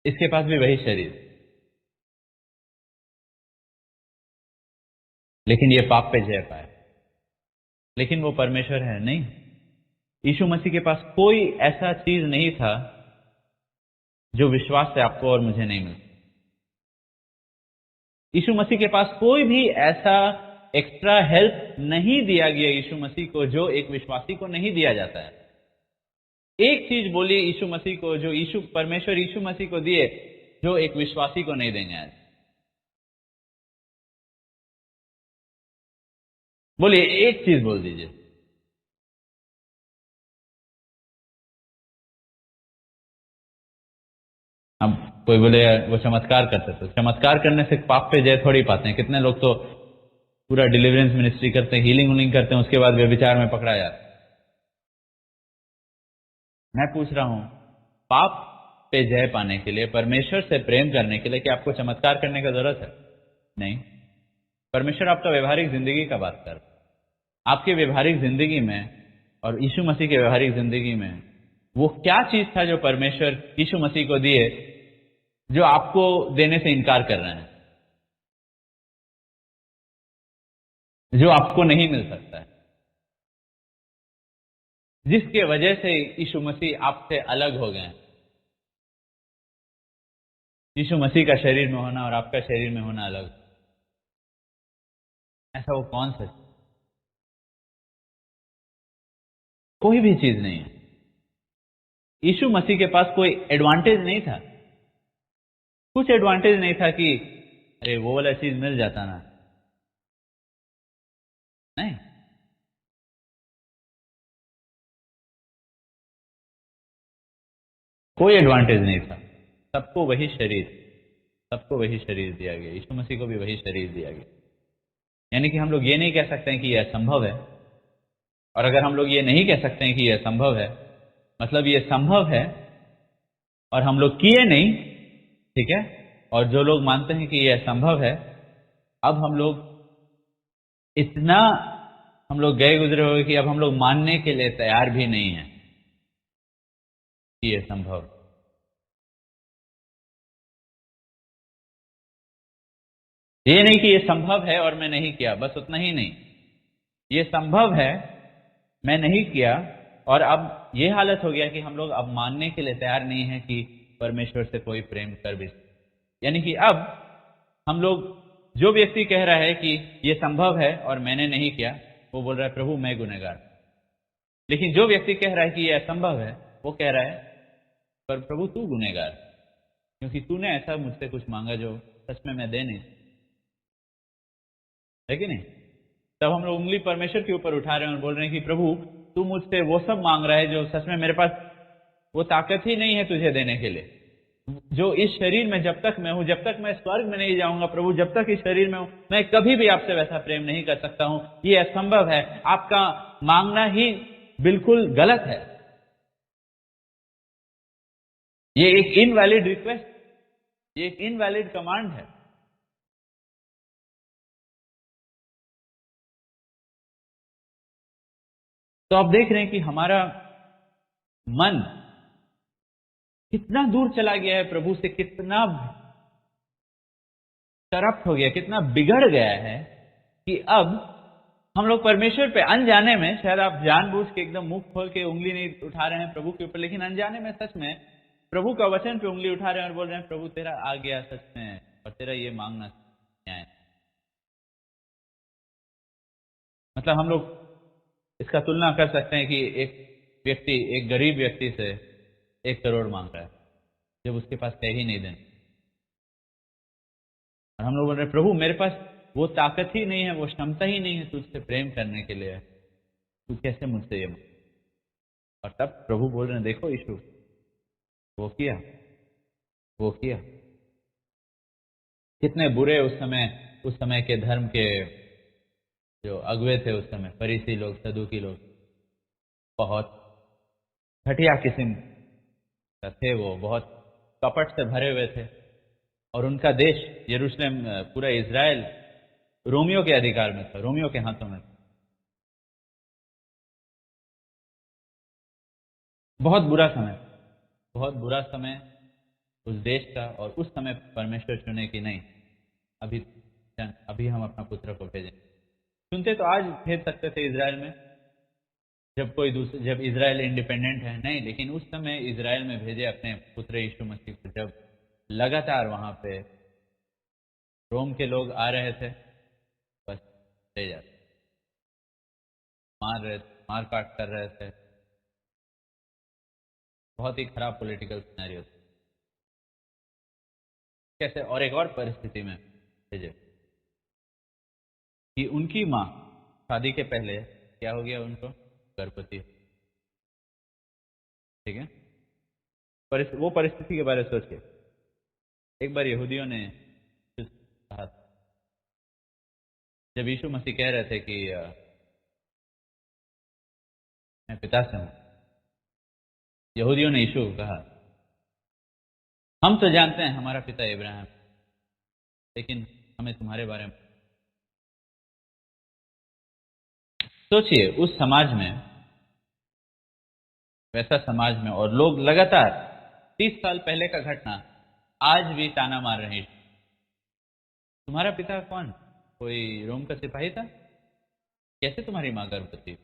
इसके पास भी वही शरीर, लेकिन ये पाप पे जय पाए। लेकिन वो परमेश्वर है नहीं। यीशु मसीह के पास कोई ऐसा चीज नहीं था जो विश्वास से आपको और मुझे नहीं मिलता। यीशु मसीह के पास कोई भी ऐसा एक्स्ट्रा हेल्प नहीं दिया गया यीशु मसीह को जो एक विश्वासी को नहीं दिया जाता है। एक चीज बोलिए यीशु मसीह को जो परमेश्वर यीशु मसीह को दिए, जो एक विश्वासी को नहीं देंगे आज। बोलिए, एक चीज बोल दीजिए। अब कोई बोले वो चमत्कार करते, तो चमत्कार करने से पाप पे जय थोड़ी पाते हैं। कितने लोग तो पूरा डिलीवरेंस मिनिस्ट्री करते हैं, हीलिंग करते हैं, उसके बाद व्यभिचार में पकड़ा जाता है। मैं पूछ रहा हूं, पाप पे जय पाने के लिए, परमेश्वर से प्रेम करने के लिए क्या आपको चमत्कार करने की जरूरत है? नहीं। परमेश्वर आपका व्यवहारिक जिंदगी का बात कर, आपके व्यवहारिक जिंदगी में और यीशु मसीह के व्यवहारिक जिंदगी में वो क्या चीज था जो परमेश्वर यीशु मसीह को दिए, जो आपको देने से इनकार कर रहे हैं, जो आपको नहीं मिल सकता है, जिसके वजह से यीशु मसीह आपसे अलग हो गए। यीशु मसीह का शरीर में होना और आपका शरीर में होना अलग, ऐसा वो कौन सा? कोई भी चीज नहीं है। यीशु मसीह के पास कोई एडवांटेज नहीं था, कुछ एडवांटेज नहीं था कि अरे वो वाला चीज मिल जाता ना, नहीं। कोई एडवांटेज नहीं था, सबको वही शरीर। सबको वही शरीर दिया गया, यीशु मसीह को भी वही शरीर दिया गया। यानी कि हम लोग ये नहीं कह सकते हैं कि यह असंभव है। और अगर हम लोग ये नहीं कह सकते हैं कि यह संभव है, मतलब ये संभव है और हम लोग किए नहीं, ठीक है। और जो लोग मानते हैं कि यह संभव है, अब हम लोग इतना हम लोग गए गुजरे हुए कि अब हम लोग मानने के लिए तैयार भी नहीं है कि यह संभव है। ये नहीं कि ये संभव है और मैं नहीं किया, बस उतना ही नहीं, ये संभव है, मैं नहीं किया, और अब ये हालत हो गया कि हम लोग अब मानने के लिए तैयार नहीं है कि परमेश्वर से कोई प्रेम कर भी। यानी कि अब हम लोग, जो व्यक्ति कह रहा है कि ये संभव है और मैंने नहीं किया, वो बोल रहा है प्रभु मैं गुनहगार। लेकिन जो व्यक्ति कह रहा है कि यह असंभव है, वो कह रहा है पर प्रभु तू गुनहगार, क्योंकि तूने ऐसा मुझसे कुछ मांगा जो सच में मैं दे नहीं, है कि नहीं। तब हम लोग उंगली परमेश्वर के ऊपर उठा रहे हैं और बोल रहे हैं कि प्रभु तू मुझसे वो सब मांग रहा है जो सच में मेरे पास वो ताकत ही नहीं है तुझे देने के लिए। जो इस शरीर में जब तक मैं हूं, जब तक मैं स्वर्ग में नहीं जाऊंगा प्रभु, जब तक इस शरीर में हूं, मैं कभी भी आपसे वैसा प्रेम नहीं कर सकता हूं। ये असंभव है, आपका मांगना ही बिल्कुल गलत है। ये एक इनवैलिड रिक्वेस्ट, ये एक इनवैलिड कमांड है। तो आप देख रहे हैं कि हमारा मन कितना दूर चला गया है प्रभु से, कितना करप्ट हो गया, कितना बिगड़ गया है कि अब हम लोग परमेश्वर पे अनजाने में, शायद आप जानबूझ के एकदम मुंह खोल के उंगली नहीं उठा रहे हैं प्रभु के ऊपर, लेकिन अनजाने में सच में प्रभु का वचन पे उंगली उठा रहे हैं और बोल रहे हैं प्रभु तेरा आ गया सच में, और तेरा ये मांगना है। मतलब हम लोग इसका तुलना कर सकते हैं कि एक व्यक्ति, एक गरीब व्यक्ति से 1 करोड़ मांग रहा है जब उसके पास है ही नहीं देने, और हम लोग बोल रहे हैं प्रभु मेरे पास वो ताकत ही नहीं है, वो क्षमता ही नहीं है तुझसे प्रेम करने के लिए, तू कैसे मुझसे ये। और तब प्रभु बोल रहे हैं देखो यीशु वो किया, वो किया। कितने बुरे उस समय के धर्म के जो अगुवे थे, उस समय फरीसी लोग, सदूकी लोग, बहुत घटिया किस्म का थे, वो बहुत कपट से भरे हुए थे। और उनका देश यरूशलेम, पूरा इज़राइल रोमियो के अधिकार में था, रोमियो के हाथों में था। बहुत बुरा समय, बहुत बुरा समय उस देश का। और उस समय परमेश्वर चुने कि नहीं, अभी हम अपना पुत्र को भेजें। सुनते तो आज भेज सकते थे इज़राइल में, जब इज़राइल इंडिपेंडेंट है, नहीं, लेकिन उस समय इज़राइल में भेजे अपने पुत्र यीशु मसीह को, जब लगातार वहां पे रोम के लोग आ रहे थे, बस ले जाते, मार काट कर रहे थे। बहुत ही खराब पॉलिटिकल सिनेरियो था। कैसे, और एक और परिस्थिति में भेजे कि उनकी माँ शादी के पहले क्या हो गया, उनको गर्भवती, ठीक है। वो परिस्थिति के बारे में सोच के एक बार यहूदियों ने कहा, जब यीशु मसीह कह रहे थे कि मैं पिता से हूं, यहूदियों ने यीशु को कहा हम तो जानते हैं हमारा पिता इब्राहिम, लेकिन हमें तुम्हारे बारे में। सोचिए उस समाज में, वैसा समाज में, और लोग लगातार 30 साल पहले का घटना आज भी ताना मार रहे हैं। तुम्हारा पिता कौन, कोई रोम का सिपाही था, कैसे तुम्हारी मां गर्भवती।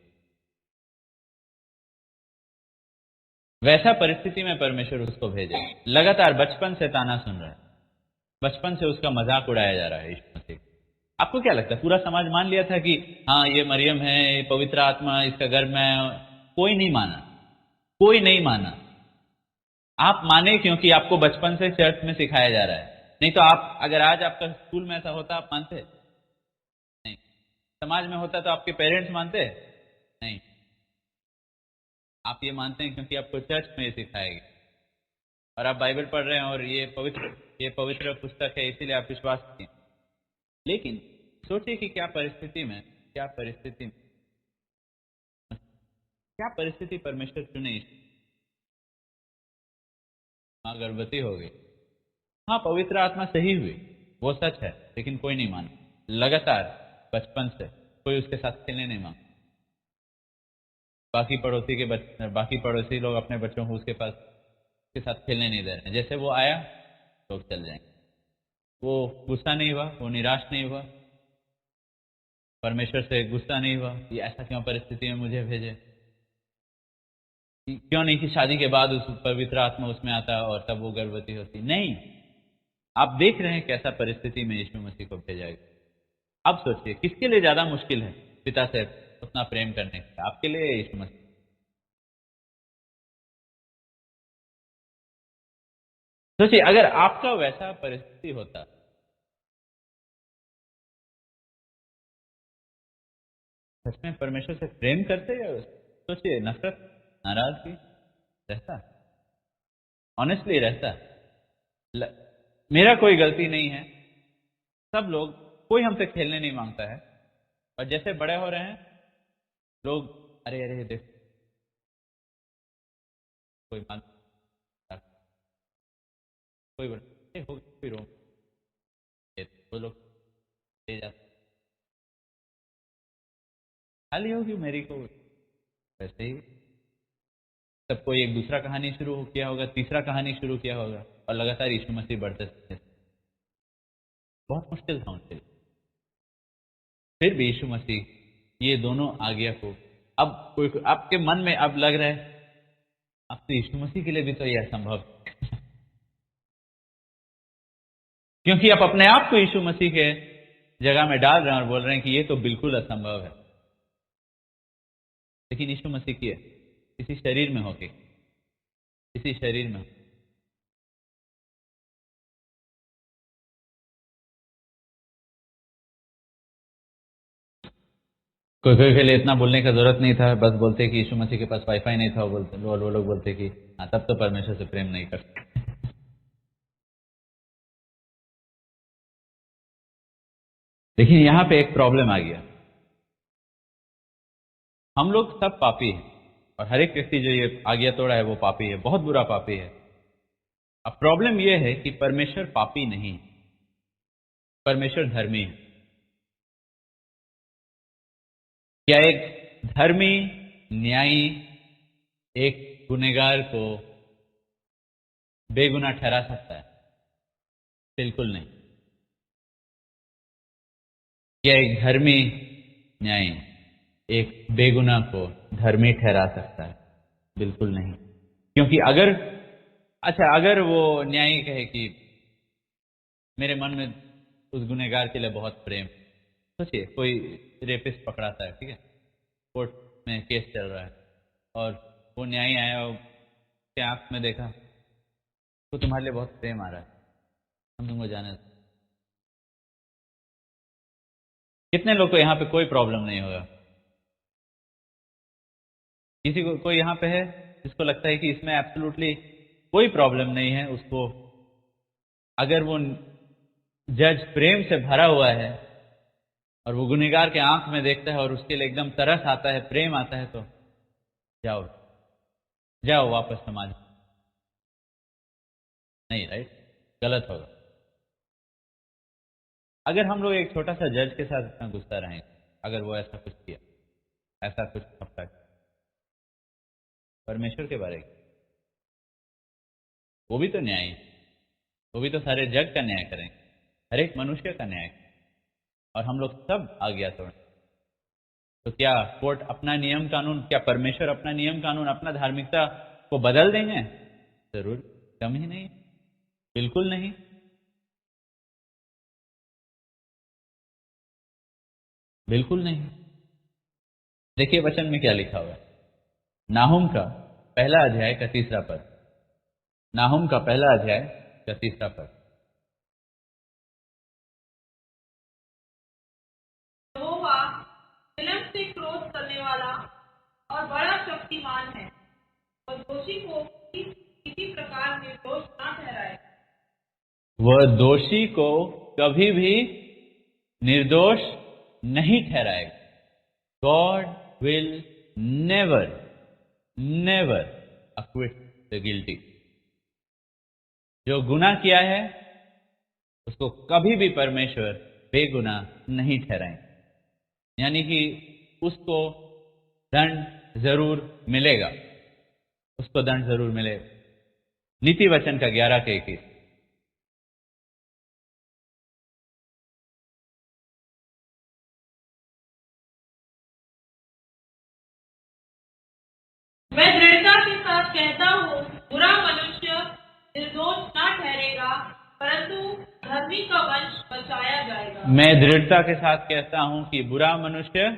वैसा परिस्थिति में परमेश्वर उसको भेजे, लगातार बचपन से ताना सुन रहा है, बचपन से उसका मजाक उड़ाया जा रहा है यीशु मसीह। आपको क्या लगता है, पूरा समाज मान लिया था कि हाँ ये मरियम है, ये पवित्र आत्मा इसका गर्भ में? कोई नहीं माना, कोई नहीं माना। आप माने क्योंकि आपको बचपन से चर्च में सिखाया जा रहा है, नहीं तो आप, अगर आज आपका स्कूल में ऐसा होता आप मानते? नहीं। समाज में होता तो आपके पेरेंट्स मानते? नहीं। आप ये मानते हैं क्योंकि आपको चर्च में ये सिखाया गया। और आप बाइबल पढ़ रहे हैं और ये पवित्र पुस्तक है, इसीलिए आप विश्वास करें। लेकिन सोचिए कि क्या परिस्थिति परमेश्वर चुने। माँ गर्भवती हो गई, हाँ पवित्र आत्मा सही हुई, वो सच है, लेकिन कोई नहीं माना। लगातार बचपन से कोई उसके साथ खेलने नहीं मांगा। बाकी पड़ोसी लोग अपने बच्चों को उसके साथ खेलने नहीं दे रहे। जैसे वो आया लोग चल जाएंगे। वो गुस्सा नहीं हुआ, वो निराश नहीं हुआ, परमेश्वर से गुस्सा नहीं हुआ कि ऐसा क्यों परिस्थिति में मुझे भेजे। क्यों नहीं कि शादी के बाद उस पवित्र आत्मा उसमें आता और तब वो गर्भवती होती। नहीं, आप देख रहे हैं कैसा परिस्थिति में यीशु मसीह को भेजा गया। अब सोचिए किसके लिए ज्यादा मुश्किल है पिता से उतना प्रेम करने का, आपके लिए या यीशु मसीह? सोचिए अगर आपका वैसा परिस्थिति होता, सच में परमेश्वर से प्रेम करते या सोचिए नफरत, नाराजगी रहता, ऑनेस्टली रहता। मेरा कोई गलती नहीं है, सब लोग, कोई हमसे खेलने नहीं मांगता है, और जैसे बड़े हो रहे हैं लोग, अरे अरे देख कोई मांग, कोई हो फिर वो लोग ले जाते, खाली होगी मेरी को, वैसे ही तब कोई एक दूसरा कहानी शुरू किया होगा, तीसरा कहानी शुरू किया होगा, और लगातार यीशु मसीह बढ़ते थे। बहुत मुश्किल था उनके लिए। फिर भी यीशु मसीह ये दोनों आज्ञा को, अब कोई आपके मन में अब लग रहा है अब तो यीशु मसीह के लिए भी तो यह असंभव, क्योंकि आप अपने आप को यीशु मसीह के जगह में डाल रहे हैं और बोल रहे हैं कि ये तो बिल्कुल असंभव है। लेकिन यीशु मसीह की इसी शरीर में होके, इसी शरीर में कोई के लिए इतना बोलने का जरूरत नहीं था, बस बोलते कि यीशु मसीह के पास वाईफाई नहीं था, वो लोग बोलते कि हाँ तब तो परमेश्वर से प्रेम नहीं करते। लेकिन यहां पे एक प्रॉब्लम आ गया, हम लोग सब पापी हैं और हर एक व्यक्ति जो ये आज्ञा तोड़ा है वो पापी है, बहुत बुरा पापी है। अब प्रॉब्लम यह है कि परमेश्वर पापी नहीं, परमेश्वर धर्मी है। क्या एक धर्मी न्यायी एक गुनहगार को बेगुनाह ठहरा सकता है? बिल्कुल नहीं। क्या एक धर्मी न्यायी एक बेगुनाह को धर्मी ठहरा सकता है? बिल्कुल नहीं। क्योंकि अगर वो न्यायी कहे कि मेरे मन में उस गुनहगार के लिए बहुत प्रेम, सोचिए कोई रेपिस्ट पकड़ाता है, ठीक है, कोर्ट में केस चल रहा है, और वो न्यायी आया और उसके आंख में देखा तो तुम्हारे लिए बहुत प्रेम आ रहा है, हम तुमको जाने। कितने लोग को यहाँ पे कोई प्रॉब्लम नहीं होगा? किसी को कोई यहाँ पे है जिसको लगता है कि इसमें एब्सोल्युटली कोई प्रॉब्लम नहीं है उसको, अगर वो जज प्रेम से भरा हुआ है और वो गुनहगार के आंख में देखता है और उसके लिए एकदम तरस आता है, प्रेम आता है, तो जाओ जाओ वापस समाज में। नहीं, राइट, गलत होगा। अगर हम लोग एक छोटा सा जज के साथ इतना गुस्सा रहेंगे, अगर वो ऐसा कुछ किया, ऐसा कुछ हफ्ता परमेश्वर के बारे में, वो भी तो न्याय, वो भी तो सारे जग का न्याय करेंगे, हर एक मनुष्य का न्याय, और हम लोग सब आज्ञा तोड़े। तो क्या कोर्ट अपना नियम कानून, क्या परमेश्वर अपना नियम कानून, अपना धार्मिकता को बदल देंगे? जरूर, कम ही नहीं, बिल्कुल नहीं। बिल्कुल नहीं। देखिए वचन में क्या लिखा हुआ है, नाहुम का पहला अध्याय का 3रा पद, नाहुम का पहला अध्याय का 3रा पद। यहोवा विलंब से क्रोध करने वाला और बड़ा शक्तिमान है, और दोषी को किसी प्रकार निर्दोष वह दोषी को कभी भी निर्दोष नहीं ठहराएगा। God will never never acquit the guilty। जो गुनाह किया है उसको कभी भी परमेश्वर बेगुनाह नहीं ठहराएंगे, यानी कि उसको दंड जरूर मिलेगा, उसको दंड जरूर मिलेगा। नीति वचन का 11:21। मैं दृढ़ता के साथ कहता हूँ, बुरा मनुष्य निर्दोष ना ठहरेगा, परंतु धर्मी का वंश बचाया जाएगा। मैं दृढ़ता के साथ कहता हूं कि बुरा मनुष्य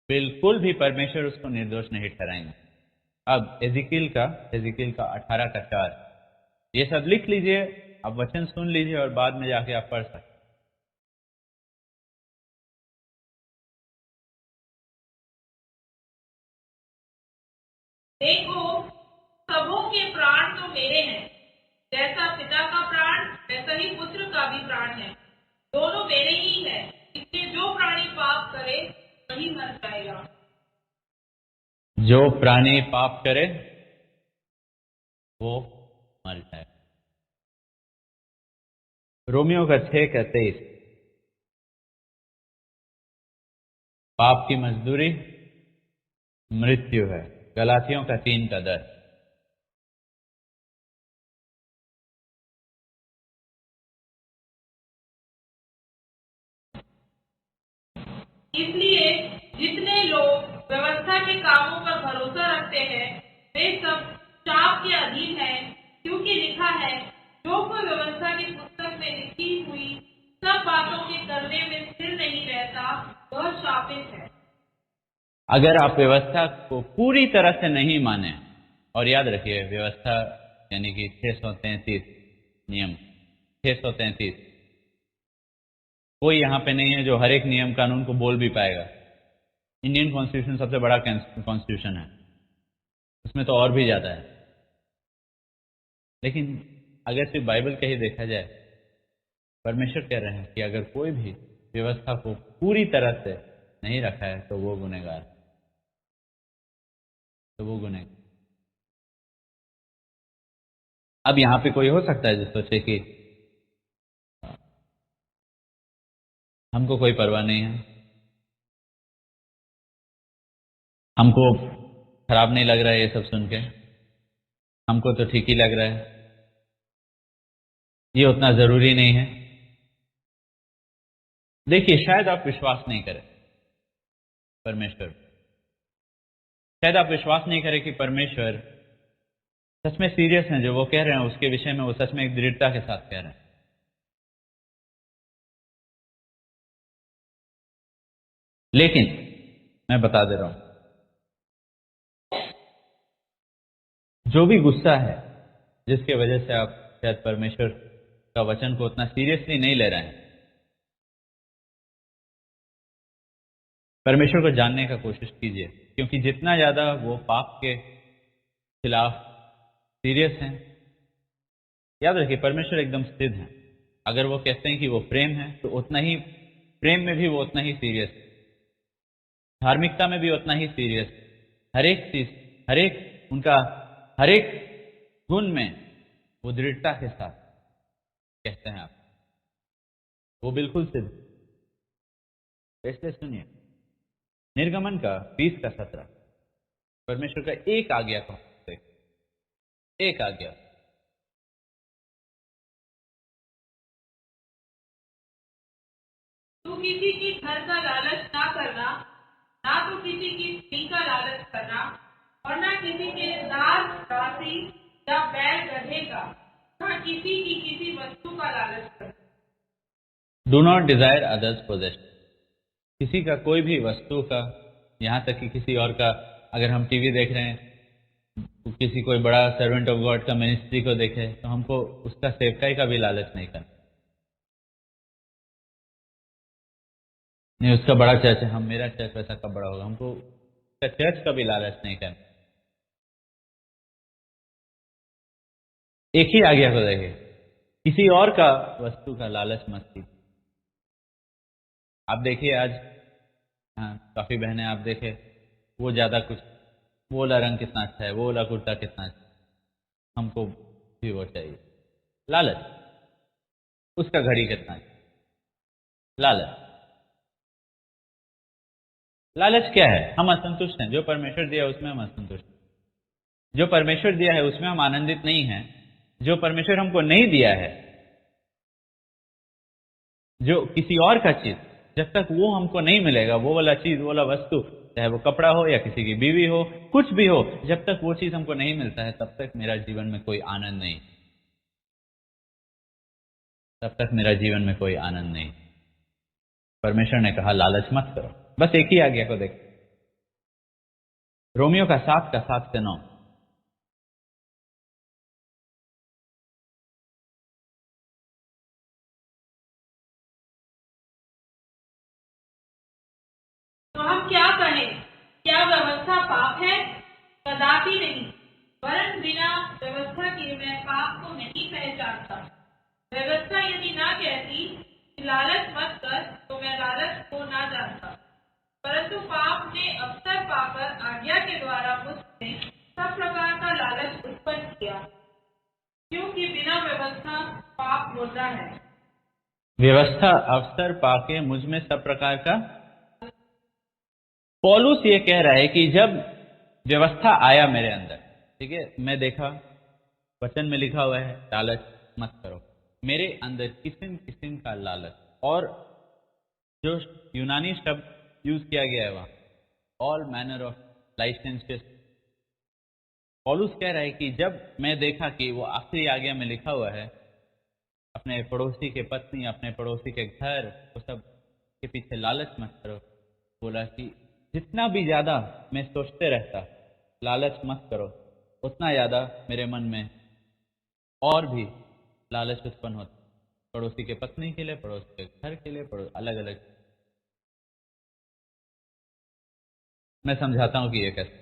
बिल्कुल भी परमेश्वर उसको निर्दोष नहीं ठहराएंगे। अब एजिकिल का 18:4 ये सब लिख लीजिए, आप वचन सुन लीजिए और बाद में जाके आप पढ़ सकते। देखो, सबों के प्राण तो मेरे हैं, जैसा पिता का प्राण वैसा ही पुत्र का भी प्राण है, दोनों मेरे ही है। इसलिए जो प्राणी पाप करे वही मर जाएगा। जो प्राणी पाप करे वो मर जाए। रोमियो का 6:23 पाप की मजदूरी मृत्यु है। गलातियों का 3:10 इसलिए जितने लोग व्यवस्था के कामों पर भरोसा रखते हैं वे सब शाप के अधीन हैं, क्योंकि लिखा है, जो कोई व्यवस्था की पुस्तक में लिखी हुई सब बातों के करने में स्थिर नहीं रहता वह शापित है। अगर आप व्यवस्था को पूरी तरह से नहीं माने, और याद रखिए व्यवस्था यानी कि 633 नियम 633, कोई यहां पे नहीं है जो हर एक नियम कानून को बोल भी पाएगा। इंडियन कॉन्स्टिट्यूशन सबसे बड़ा कॉन्स्टिट्यूशन है, उसमें तो और भी ज्यादा है। लेकिन अगर सिर्फ बाइबल का ही देखा जाए, परमेश्वर कह रहे हैं कि अगर कोई भी व्यवस्था को पूरी तरह से नहीं रखा है तो वो गुनहगार, अब यहां पे कोई हो सकता है जो सोचे कि हमको कोई परवाह नहीं है, हमको खराब नहीं लग रहा है ये सब सुन के, हमको तो ठीक ही लग रहा है, ये उतना जरूरी नहीं है। देखिए, शायद आप विश्वास नहीं करें परमेश्वर, शायद आप विश्वास नहीं करें कि परमेश्वर सच में सीरियस हैं, जो वो कह रहे हैं उसके विषय में वो सच में एक दृढ़ता के साथ कह रहे हैं। लेकिन मैं बता दे रहा हूं, जो भी गुस्सा है जिसके वजह से आप शायद परमेश्वर का वचन को उतना सीरियसली नहीं ले रहे हैं, परमेश्वर को जानने का कोशिश कीजिए, क्योंकि जितना ज्यादा वो पाप के खिलाफ सीरियस हैं, याद रखिए परमेश्वर एकदम स्थिर है। अगर वो कहते हैं कि वो प्रेम है तो उतना ही प्रेम में भी वो उतना ही सीरियस, धार्मिकता में भी उतना ही सीरियस, हर एक चीज, हर एक उनका हर एक गुण में वो दृढ़ता के साथ कहते हैं आप, वो बिल्कुल सिद्ध। इसलिए सुनिए, निर्गमन का 20:17 परमेश्वर का एक आज्ञा को, एक आज्ञा, तू किसी की घर का लालच ना करना, ना तो किसी की स्त्री का लालच करना, और ना किसी के दास दासी या बैल गधे का, ना किसी की किसी वस्तु का लालच करना। Do not Dzire others possession, किसी का कोई भी वस्तु का, यहां तक कि किसी और का, अगर हम टीवी देख रहे हैं तो किसी कोई बड़ा सर्वेंट ऑफ गॉड का मिनिस्ट्री को देखे तो हमको उसका सेवकाई का भी लालच नहीं करना, नहीं उसका बड़ा चर्च है, हम मेरा चर्च वैसा कब बड़ा होगा, हमको उसका चर्च का भी लालच नहीं करना। एक ही आज्ञा को देखिए, किसी और का वस्तु का लालच मत कीजिए। आप देखिए आज काफी बहनें आप देखे, वो ज्यादा कुछ, वो वाला रंग कितना अच्छा है, वो वाला कुर्ता कितना अच्छा है, हमको भी वो चाहिए। लालच। उसका घड़ी कितना है, लालच। लालच क्या है? हम असंतुष्ट हैं, जो परमेश्वर दिया उसमें हम असंतुष्ट हैं। जो परमेश्वर दिया है उसमें हम आनंदित नहीं हैं। जो परमेश्वर हमको नहीं दिया है, जो किसी और का चीज, जब तक वो हमको नहीं मिलेगा, वो वाला चीज, वो वाला वस्तु, चाहे वो कपड़ा हो या किसी की बीवी हो, कुछ भी हो, जब तक वो चीज हमको नहीं मिलता है तब तक मेरा जीवन में कोई आनंद नहीं, तब तक मेरा जीवन में कोई आनंद नहीं। परमेश्वर ने कहा लालच मत करो। बस एक ही आज्ञा को देख, रोमियो का 7:7-9। तो हम क्या कहें? क्या व्यवस्था पाप है? कदापि नहीं, वरन बिना व्यवस्था के मैं पाप को नहीं पहचानता। व्यवस्था यदि ना कहती कि लालच मत कर, तो मैं लालच को ना जानता। परंतु पाप ने अवसर पाकर आज्ञा के द्वारा मुझमें सब प्रकार का लालच उत्पन्न किया, क्योंकि बिना व्यवस्था पाप मुर्दा है। व्यवस्था अवसर पाके मुझ में सब प्रकार का, पौलुस ये कह रहा है कि जब व्यवस्था आया मेरे अंदर, ठीक है, मैं देखा वचन में लिखा हुआ है लालच मत करो, मेरे अंदर किस्म किस्म का लालच, और जो यूनानी शब्द यूज किया गया है वहां, ऑल मैनर ऑफ लाइसेंसेस। पौलुस कह रहा है कि जब मैं देखा कि वो आखिरी आज्ञा में लिखा हुआ है, अपने पड़ोसी के पत्नी, अपने पड़ोसी के घर, वो सब के पीछे लालच मत करो, बोला कि जितना भी ज्यादा मैं सोचते रहता लालच मत करो, उतना ज्यादा मेरे मन में और भी लालच उत्पन्न होता, पड़ोसी के पत्नी के लिए, पड़ोसी के घर के लिए, अलग अलग। मैं समझाता हूं कि ये कैसे।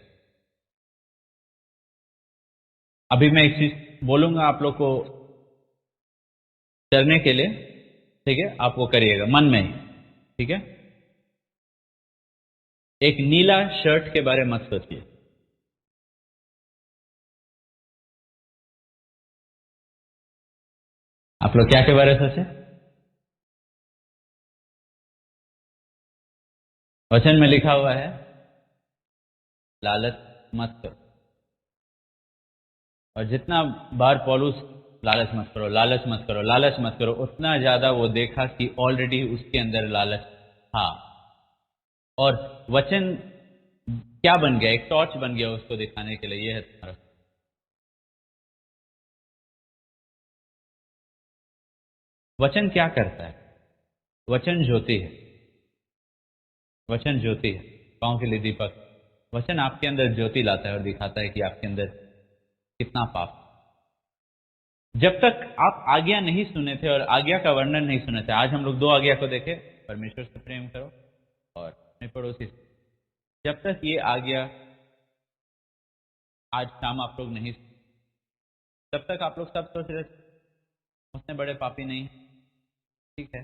अभी मैं एक चीज बोलूंगा आप लोग को डरने के लिए, ठीक है, आप वो करिएगा मन में ही, ठीक है। एक नीला शर्ट के बारे में मत सोचिए। आप लोग क्या के बारे में सोचे? वचन में लिखा हुआ है लालच मत करो, और जितना बार पौलुस लालच मत करो, लालच मत करो, लालच मत करो, उतना ज्यादा वो देखा कि ऑलरेडी उसके अंदर लालच था, और वचन क्या बन गया? एक टॉर्च बन गया उसको दिखाने के लिए, ये है तुम्हारा। वचन क्या करता है? वचन ज्योति है, वचन ज्योति है, पांव के लिए दीपक। वचन आपके अंदर ज्योति लाता है और दिखाता है कि आपके अंदर कितना पाप। जब तक आप आज्ञा नहीं सुने थे और आज्ञा का वर्णन नहीं सुने थे, आज हम लोग 2 आज्ञा को देखे, परमेश्वर से प्रेम करो और अपने पड़ोसी से। जब तक ये आज्ञा आज शाम आप लोग नहीं, तब तक आप लोग सब सोच रहे उसने बड़े पापी नहीं, ठीक है,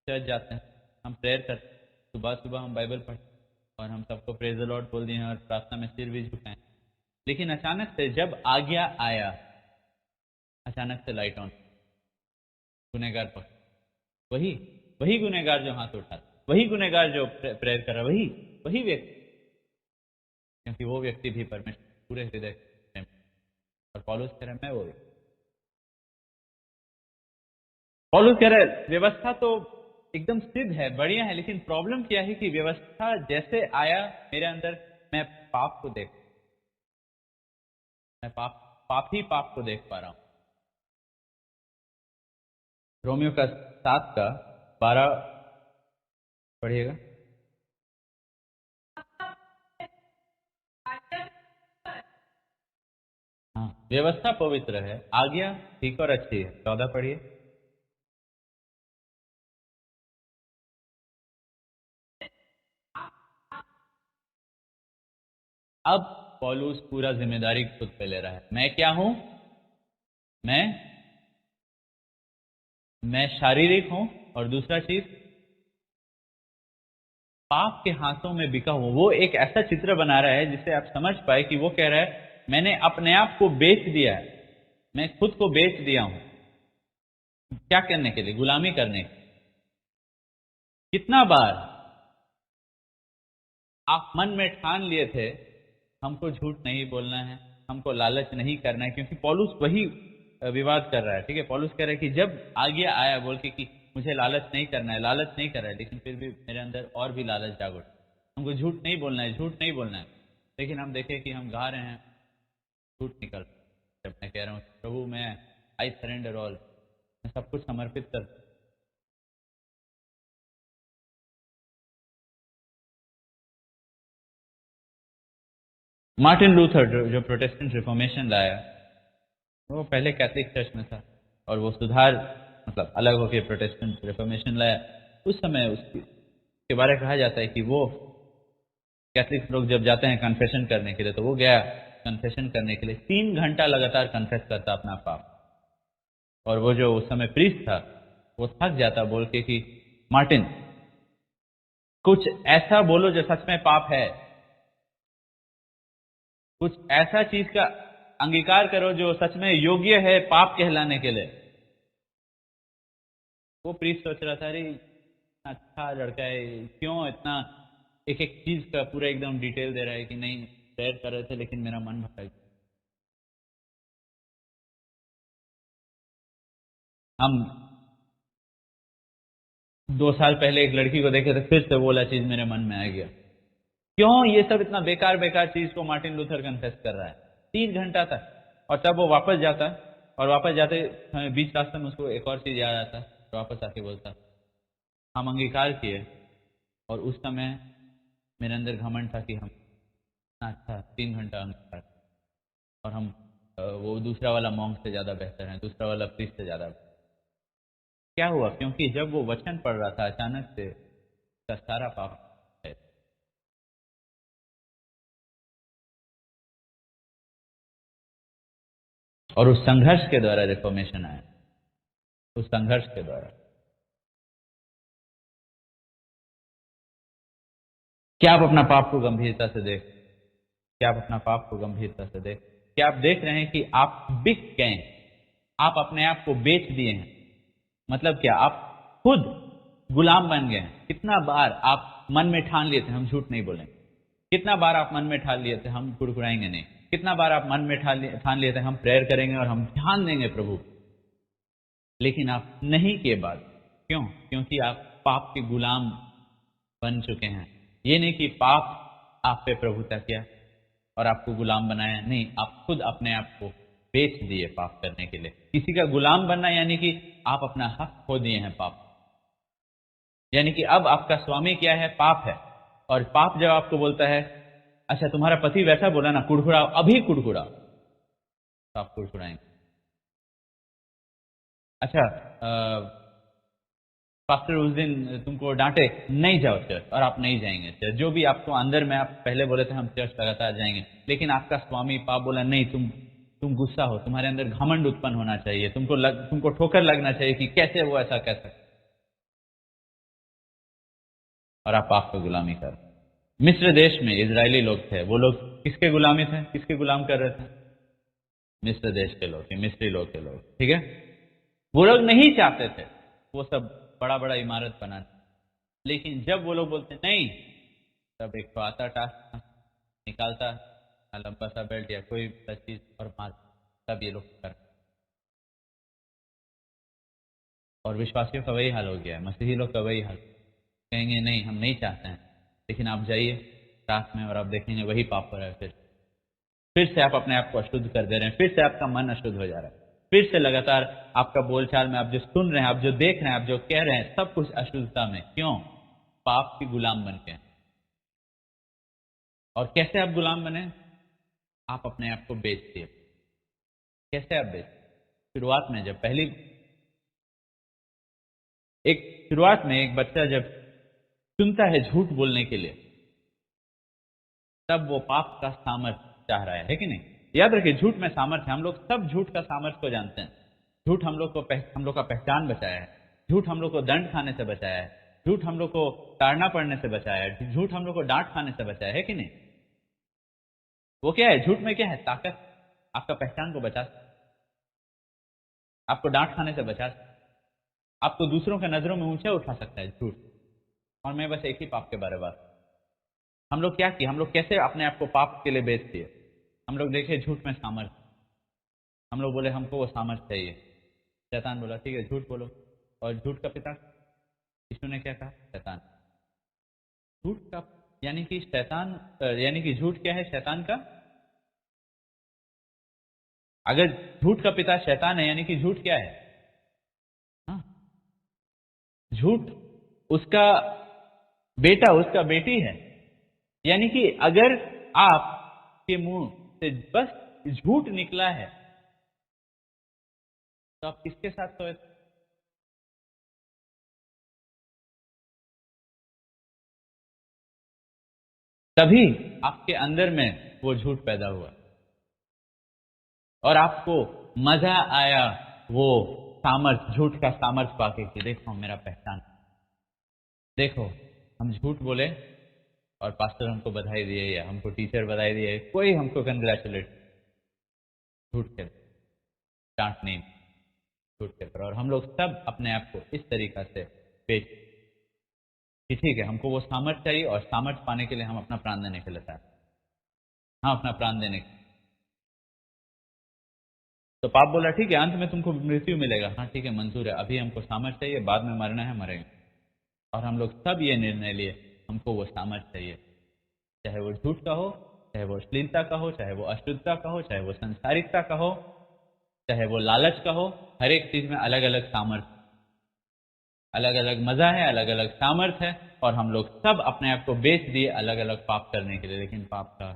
चर्च जाते हैं, हम प्रेयर करते हैं, सुबह सुबह हम बाइबल पढ़ते हैं, और हम सबको प्रेज द लॉर्ड बोल दिए हैं और प्रार्थना में सिर भी झुकाएं। लेकिन अचानक से जब आज्ञा आया, अचानक से लाइट ऑन, गुनहगार पर, वही वही गुनहगार जो हाथ उठा, वही गुनहगार जो प्रेयर कर रहा, वही वही व्यक्ति, क्योंकि वो व्यक्ति भी परमेश्वर पूरे हृदय से प्रेम, और पौलुस कह रहा है मैं वो व्यक्ति। पौलुस कह रहा है व्यवस्था तो एकदम सिद्ध है, बढ़िया है, लेकिन प्रॉब्लम क्या है कि व्यवस्था जैसे आया मेरे अंदर, मैं पाप को देख, मैं पाप ही पाप को देख पा रहा हूं। रोमियो का 7:12 पढ़िएगा। हाँ, व्यवस्था पवित्र है, आज्ञा ठीक और अच्छी है। 14 पढ़िए। अब पौलुस पूरा जिम्मेदारी खुद पे ले रहा है। मैं क्या हूं? मैं मैं शारीरिक हूं, और दूसरा चीज पाप के हाथों में बिका हूं। वो एक ऐसा चित्र बना रहा है जिससे आप समझ पाए कि वो कह रहा है मैंने अपने आप को बेच दिया है, मैं खुद को बेच दिया हूं। क्या करने के लिए? गुलामी करने के लिए। कितना बार आप मन में ठान लिए थे हमको झूठ नहीं बोलना है, हमको लालच नहीं करना है, क्योंकि पौलुस वही विवाद कर रहा है। ठीक है, पौलुस कह रहा है कि जब आज्ञा आया बोल के कि मुझे लालच नहीं करना है, लालच नहीं कर रहा है, लेकिन फिर भी मेरे अंदर और भी लालच जाग उठा। हमको झूठ नहीं बोलना है, झूठ नहीं बोलना है। लेकिन हम देखें कि हम गा रहे हैं, झूठ निकल। जब मैं कह रहा हूँ प्रभु मैं आई सरेंडर ऑल, मैं सब कुछ समर्पित कर। मार्टिन लूथर जो प्रोटेस्टेंट रिफॉर्मेशन लाया, वो पहले कैथलिक चर्च में था, और वो सुधार मतलब अलग होकर प्रोटेस्टेंट रिफॉर्मेशन लाया। उस समय उसके बारे में कहा जाता है कि वो कैथलिक लोग जब जाते हैं कन्फेशन करने के लिए, तो वो गया कन्फेशन करने के लिए, 3 घंटा लगातार कन्फेस करता अपना पाप। और वो जो उस समय प्रीस्ट था वो थक जाता बोल के कि मार्टिन कुछ ऐसा बोलो जो सच में पाप है, कुछ ऐसा चीज का अंगीकार करो जो सच में योग्य है पाप कहलाने के लिए। वो प्रीस्ट सोच रहा था अरे इतना अच्छा लड़का है, क्यों इतना एक एक चीज का पूरा एकदम डिटेल दे रहा है कि नहीं प्रेयर कर रहे थे लेकिन मेरा मन भटक गया। हम 2 साल पहले एक लड़की को देखे थे, फिर से वो वाला चीज मेरे मन में आ गया। क्यों ये सब इतना बेकार बेकार चीज को मार्टिन लूथर कन्फेस कर रहा है 3 घंटा तक? और तब वो वापस जाता है, और वापस जाते समय बीच रास्ते में उसको एक और चीज याद आता है, तो वापस आके बोलता हम अंगीकार किए, और उस समय मेरे अंदर घमंड था कि हम अच्छा 3 घंटा अंगीकार, और हम वो दूसरा वाला मॉन्क से ज्यादा बेहतर है, दूसरा वाला प्रीस्ट से ज्यादा बेहतर। क्या हुआ? क्योंकि जब वो वचन पढ़ रहा था अचानक से उसका सारा पाप है। और उस संघर्ष के द्वारा रिफॉर्मेशन आया, उस संघर्ष के द्वारा। क्या आप अपना पाप को गंभीरता से देख? क्या आप अपना पाप को गंभीरता से देख? क्या आप देख रहे हैं कि आप बिक गए, आप अपने आप को बेच दिए हैं? मतलब क्या? आप खुद गुलाम बन गए हैं। कितना बार आप मन में ठान लिए थे हम झूठ नहीं बोलेंगे, कितना बार आप मन में ठान लिए थे हम कुड़कुड़ाएंगे नहीं, कितना बार आप मन में ठान लिए थे हम प्रेयर करेंगे और हम ध्यान देंगे प्रभु, लेकिन आप नहीं किए बात। क्यों? क्योंकि आप पाप के गुलाम बन चुके हैं। ये नहीं कि पाप आप पे प्रभुता किया और आपको गुलाम बनाया, नहीं, आप खुद अपने आप को बेच दिए पाप करने के लिए। किसी का गुलाम बनना यानी कि आप अपना हक खो दिए हैं पाप, यानी कि अब आपका स्वामी क्या है? पाप है। और पाप जब आपको बोलता है अच्छा तुम्हारा पति वैसा बोला ना, कुड़कुड़ाओ, अभी कुड़कुड़ाओ, तो आप कुड़कुड़ाएंगे। अच्छा पास्टर उस दिन तुमको डांटे, नहीं जाओ चर्च, और आप नहीं जाएंगे चर्च। जो भी आपको अंदर में, आप पहले बोले थे हम चर्च लगातार जाएंगे, लेकिन आपका स्वामी पाप बोला नहीं, तुम गुस्सा हो, तुम्हारे अंदर घमंड उत्पन्न होना चाहिए, तुमको ठोकर लगना चाहिए कि कैसे वो ऐसा कह सकते, और आप पाप की गुलामी कर। मिस्र देश में इजरायली लोग थे, वो लोग किसके गुलामी थे? किसके गुलाम कर रहे थे? मिस्र देश के लोग, मिस्री लोग के लोग। ठीक है, वो लोग नहीं चाहते थे वो सब बड़ा बड़ा इमारत बनाना, लेकिन जब वो लोग बोलते नहीं, तब एक तो आता टास्क निकालता लंबा सा बेल्ट या कोई चीज और मार, तब ये लोग कर। और विश्वासियों का वही हाल हो गया है, मसीही लोग का वही हाल। कहेंगे नहीं हम नहीं चाहते हैं, लेकिन आप जाइए रात में और आप देखेंगे वही पाप हो रहा है। फिर से आप अपने आप को अशुद्ध कर दे रहे हैं, फिर से आपका मन अशुद्ध हो जा रहा है, फिर से लगातार आपका बोलचाल में, आप जो सुन रहे हैं, आप जो देख रहे हैं, आप जो कह रहे हैं, सब कुछ अशुद्धता में। क्यों? पाप की गुलाम बन के। और कैसे आप गुलाम बने? आप अपने आप को बेच दिए। कैसे आप बेच? शुरुआत में जब शुरुआत में एक बच्चा जब सुनता है झूठ बोलने के लिए, तब वो पाप का सामर्थ्य चाह रहा है कि नहीं? याद रखिए झूठ में सामर्थ्य, हम लोग सब झूठ का सामर्थ्य को जानते हैं। झूठ हम लोग का पहचान बचाया है, झूठ हम लोग को दंड खाने से बचाया है, झूठ हम लोग को ताड़ना पड़ने से बचाया है, झूठ हम लोग को डांट खाने से बचाया है कि नहीं? वो क्या है? झूठ में क्या है? ताकत। आपका पहचान को बचा सकता, आपको डांट खाने से बचा सकता, आपको दूसरों के नजरों में ऊंचा उठा सकता है झूठ। और मैं बस एक ही पाप के बारे में बात, हम लोग क्या किए, हम लोग कैसे अपने आप को पाप के लिए बेच दिए। हम लोग देखे झूठ में सामर्थ्य, हम लोग बोले हमको वो सामर्थ्य चाहिए। शैतान बोला ठीक है झूठ बोलो, और झूठ का पिता यीशु ने क्या कहा? शैतान। झूठ का यानी कि शैतान, यानी कि झूठ क्या है? शैतान का। अगर झूठ का पिता शैतान है यानी कि झूठ क्या है? हाँ, झूठ उसका बेटा, उसका बेटी है। यानी कि अगर आपके मुंह से बस झूठ निकला है तो आप किसके साथ सोए? तभी आपके अंदर में वो झूठ पैदा हुआ और आपको मजा आया वो सामर्थ, झूठ का सामर्थ पाके कि देखो मेरा पहचान, देखो हम झूठ बोले और पास्टर हमको बधाई दिए या हमको टीचर बधाई दिए, कोई हमको कंग्रेचुलेट, झूठ के डांट नहीं, झूठ के पर। और हम लोग सब अपने आप को इस तरीका से पेश कि ठीक है हमको वो सामर्थ चाहिए और सामर्थ पाने के लिए हम अपना प्राण देने के लिए तैयार, हाँ अपना प्राण देने के। तो पाप बोला ठीक है अंत में तुमको मृत्यु मिलेगा, हाँ ठीक है मंजूर है, अभी हमको सामर्थ चाहिए, बाद में मरना है मरेंगे। और हम लोग सब ये निर्णय लिए हमको वो सामर्थ चाहिए, चाहे वो झूठ का हो, चाहे वो अश्लीलता का हो, चाहे वो अशुद्धता का हो, चाहे वो संसारिकता का हो, चाहे वो लालच का हो। हर एक चीज में अलग अलग सामर्थ, अलग अलग मजा है, अलग अलग सामर्थ है। और हम लोग सब अपने आप को बेच दिए अलग अलग पाप करने के लिए, लेकिन पाप का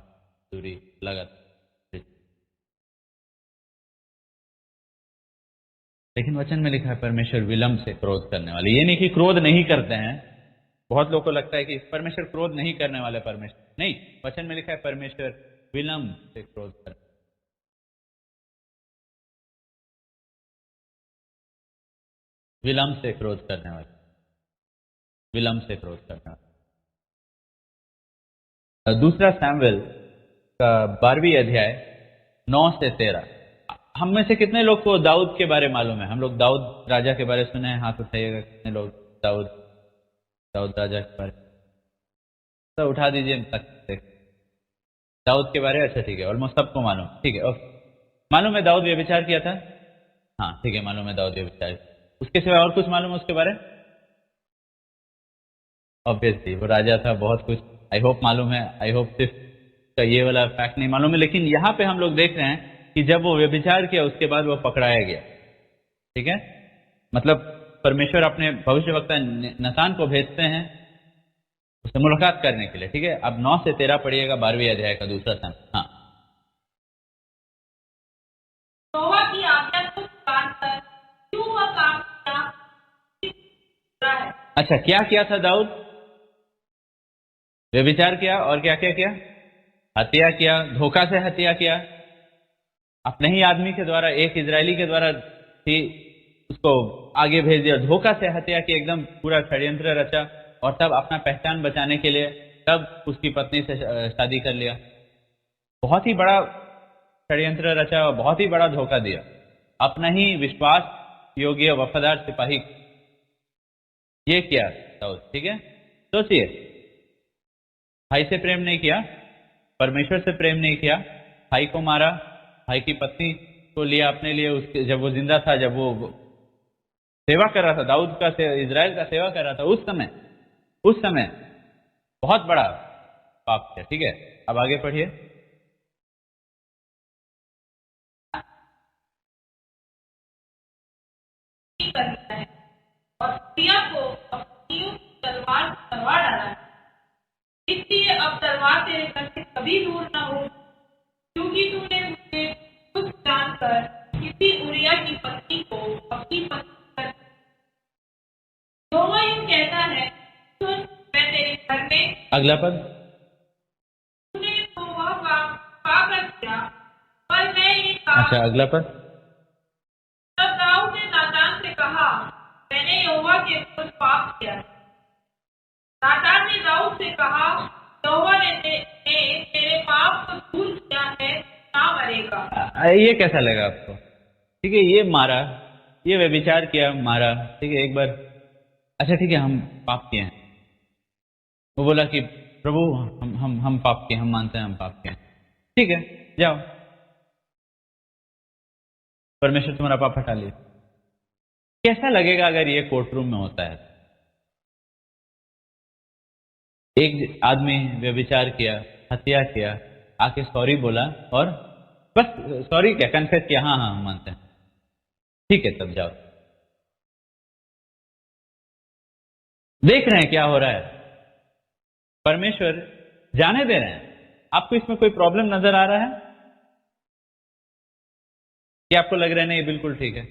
दूरी लगत। लेकिन वचन में लिखा है परमेश्वर विलंब से क्रोध करने वाले, ये नहीं कि क्रोध नहीं करते हैं। बहुत लोगों को लगता है कि परमेश्वर क्रोध नहीं करने वाले, परमेश्वर नहीं, वचन में लिखा है परमेश्वर विलंब से क्रोध करने, विलंब से क्रोध करने वाले, विलंब से क्रोध करने वाले। दूसरा सैमुएल का 12वीं अध्याय 9 से 13। हम में से कितने लोग को दाऊद के बारे मालूम है? हम लोग दाऊद राजा के बारे सुने हैं, हाथ उठाइएगा कितने लोग दाऊद, दाऊद राजा के बारे, तो उठा दीजिए तक। दाऊद के बारे, अच्छा ठीक है, ऑलमोस्ट सबको मालूम, ठीक है ओके। मालूम है दाऊद व्यभिचार किया था, हाँ ठीक है मालूम है दाऊद व्यभिचार। उसके सिवा और कुछ मालूम है उसके बारे? ऑब्वियसली वो राजा था, बहुत कुछ आई होप मालूम है, आई होप सिर्फ का ये वाला फैक्ट नहीं मालूम है। लेकिन यहाँ पे हम लोग देख रहे हैं कि जब वो व्यभिचार किया उसके बाद वो पकड़ाया गया, ठीक है। मतलब परमेश्वर अपने भविष्यवक्ता नतान को भेजते हैं उससे मुलाकात करने के लिए, ठीक है। अब 9 से 13 पढ़िएगा 12वीं अध्याय का दूसरा सन। हाँ, यहोवा की आज्ञा को जानकर क्यों वह काम किया है? अच्छा क्या किया था दाऊद? व्यभिचार किया और क्या क्या किया? हत्या किया, धोखा से हत्या किया, अपने ही आदमी के द्वारा, एक इजरायली के द्वारा ही उसको आगे भेज दिया, धोखा से हत्या की, एकदम पूरा षड्यंत्र रचा। और तब अपना पहचान बचाने के लिए तब उसकी पत्नी से शादी कर लिया। बहुत ही बड़ा षड्यंत्र रचा और बहुत ही बड़ा धोखा दिया अपना ही विश्वास योग्य वफादार सिपाही, ये किया दाऊद, ठीक है। सोचिए, भाई से प्रेम नहीं किया, परमेश्वर से प्रेम नहीं किया, भाई को मारा, भाई की पत्नी को लिया अपने लिए, उसके जब वो जिंदा था, जब वो सेवा कर रहा था, दाऊद का इजराइल का सेवा कर रहा था, उस समय बहुत बड़ा पाप किया, ठीक है। अब आगे पढ़िए। करना है और प्रिया को अपनी तलवार करवा डाला है, इसलिए अब तलवार तेरे घर से कभी दूर न हो, क्योंकि तूने मुझे कुछ जानकर किसी उरिया की पत्नी को अपनी पत्नी कर। यहोवा यूं कहता है, सुन, मैं तेरे घर में, अगला पद, तूने तो वह काम पाकर किया, पर मैं ये काम, अच्छा अगला पद, तब दाऊद यहोवा के विरुद्ध पाप किया है। नातान ने दाऊद से कहा, यहोवा ने तेरे पाप को दूर किया है, ना मरेगा। ये कैसा लगा आपको? ठीक है, ये मारा, ये व्यभिचार किया, मारा, ठीक है, एक बार, अच्छा ठीक है, हम पाप किए हैं। वो बोला कि प्रभु हम पाप किए, हम मानते हैं हम पाप किए, ठीक है, जाओ, परमेश्वर तुम्हारा पाप हटा लिया। कैसा लगेगा अगर ये कोर्ट रूम में होता है? एक आदमी व्यभिचार किया, हत्या किया, आके सॉरी बोला और बस सॉरी क्या, कन्फेस किया, हाँ हाँ हम मानते हैं, ठीक है, तब जाओ। देख रहे हैं क्या हो रहा है? परमेश्वर जाने दे रहे हैं। आपको इसमें कोई प्रॉब्लम नजर आ रहा है कि आपको लग रहा है नहीं बिल्कुल ठीक है,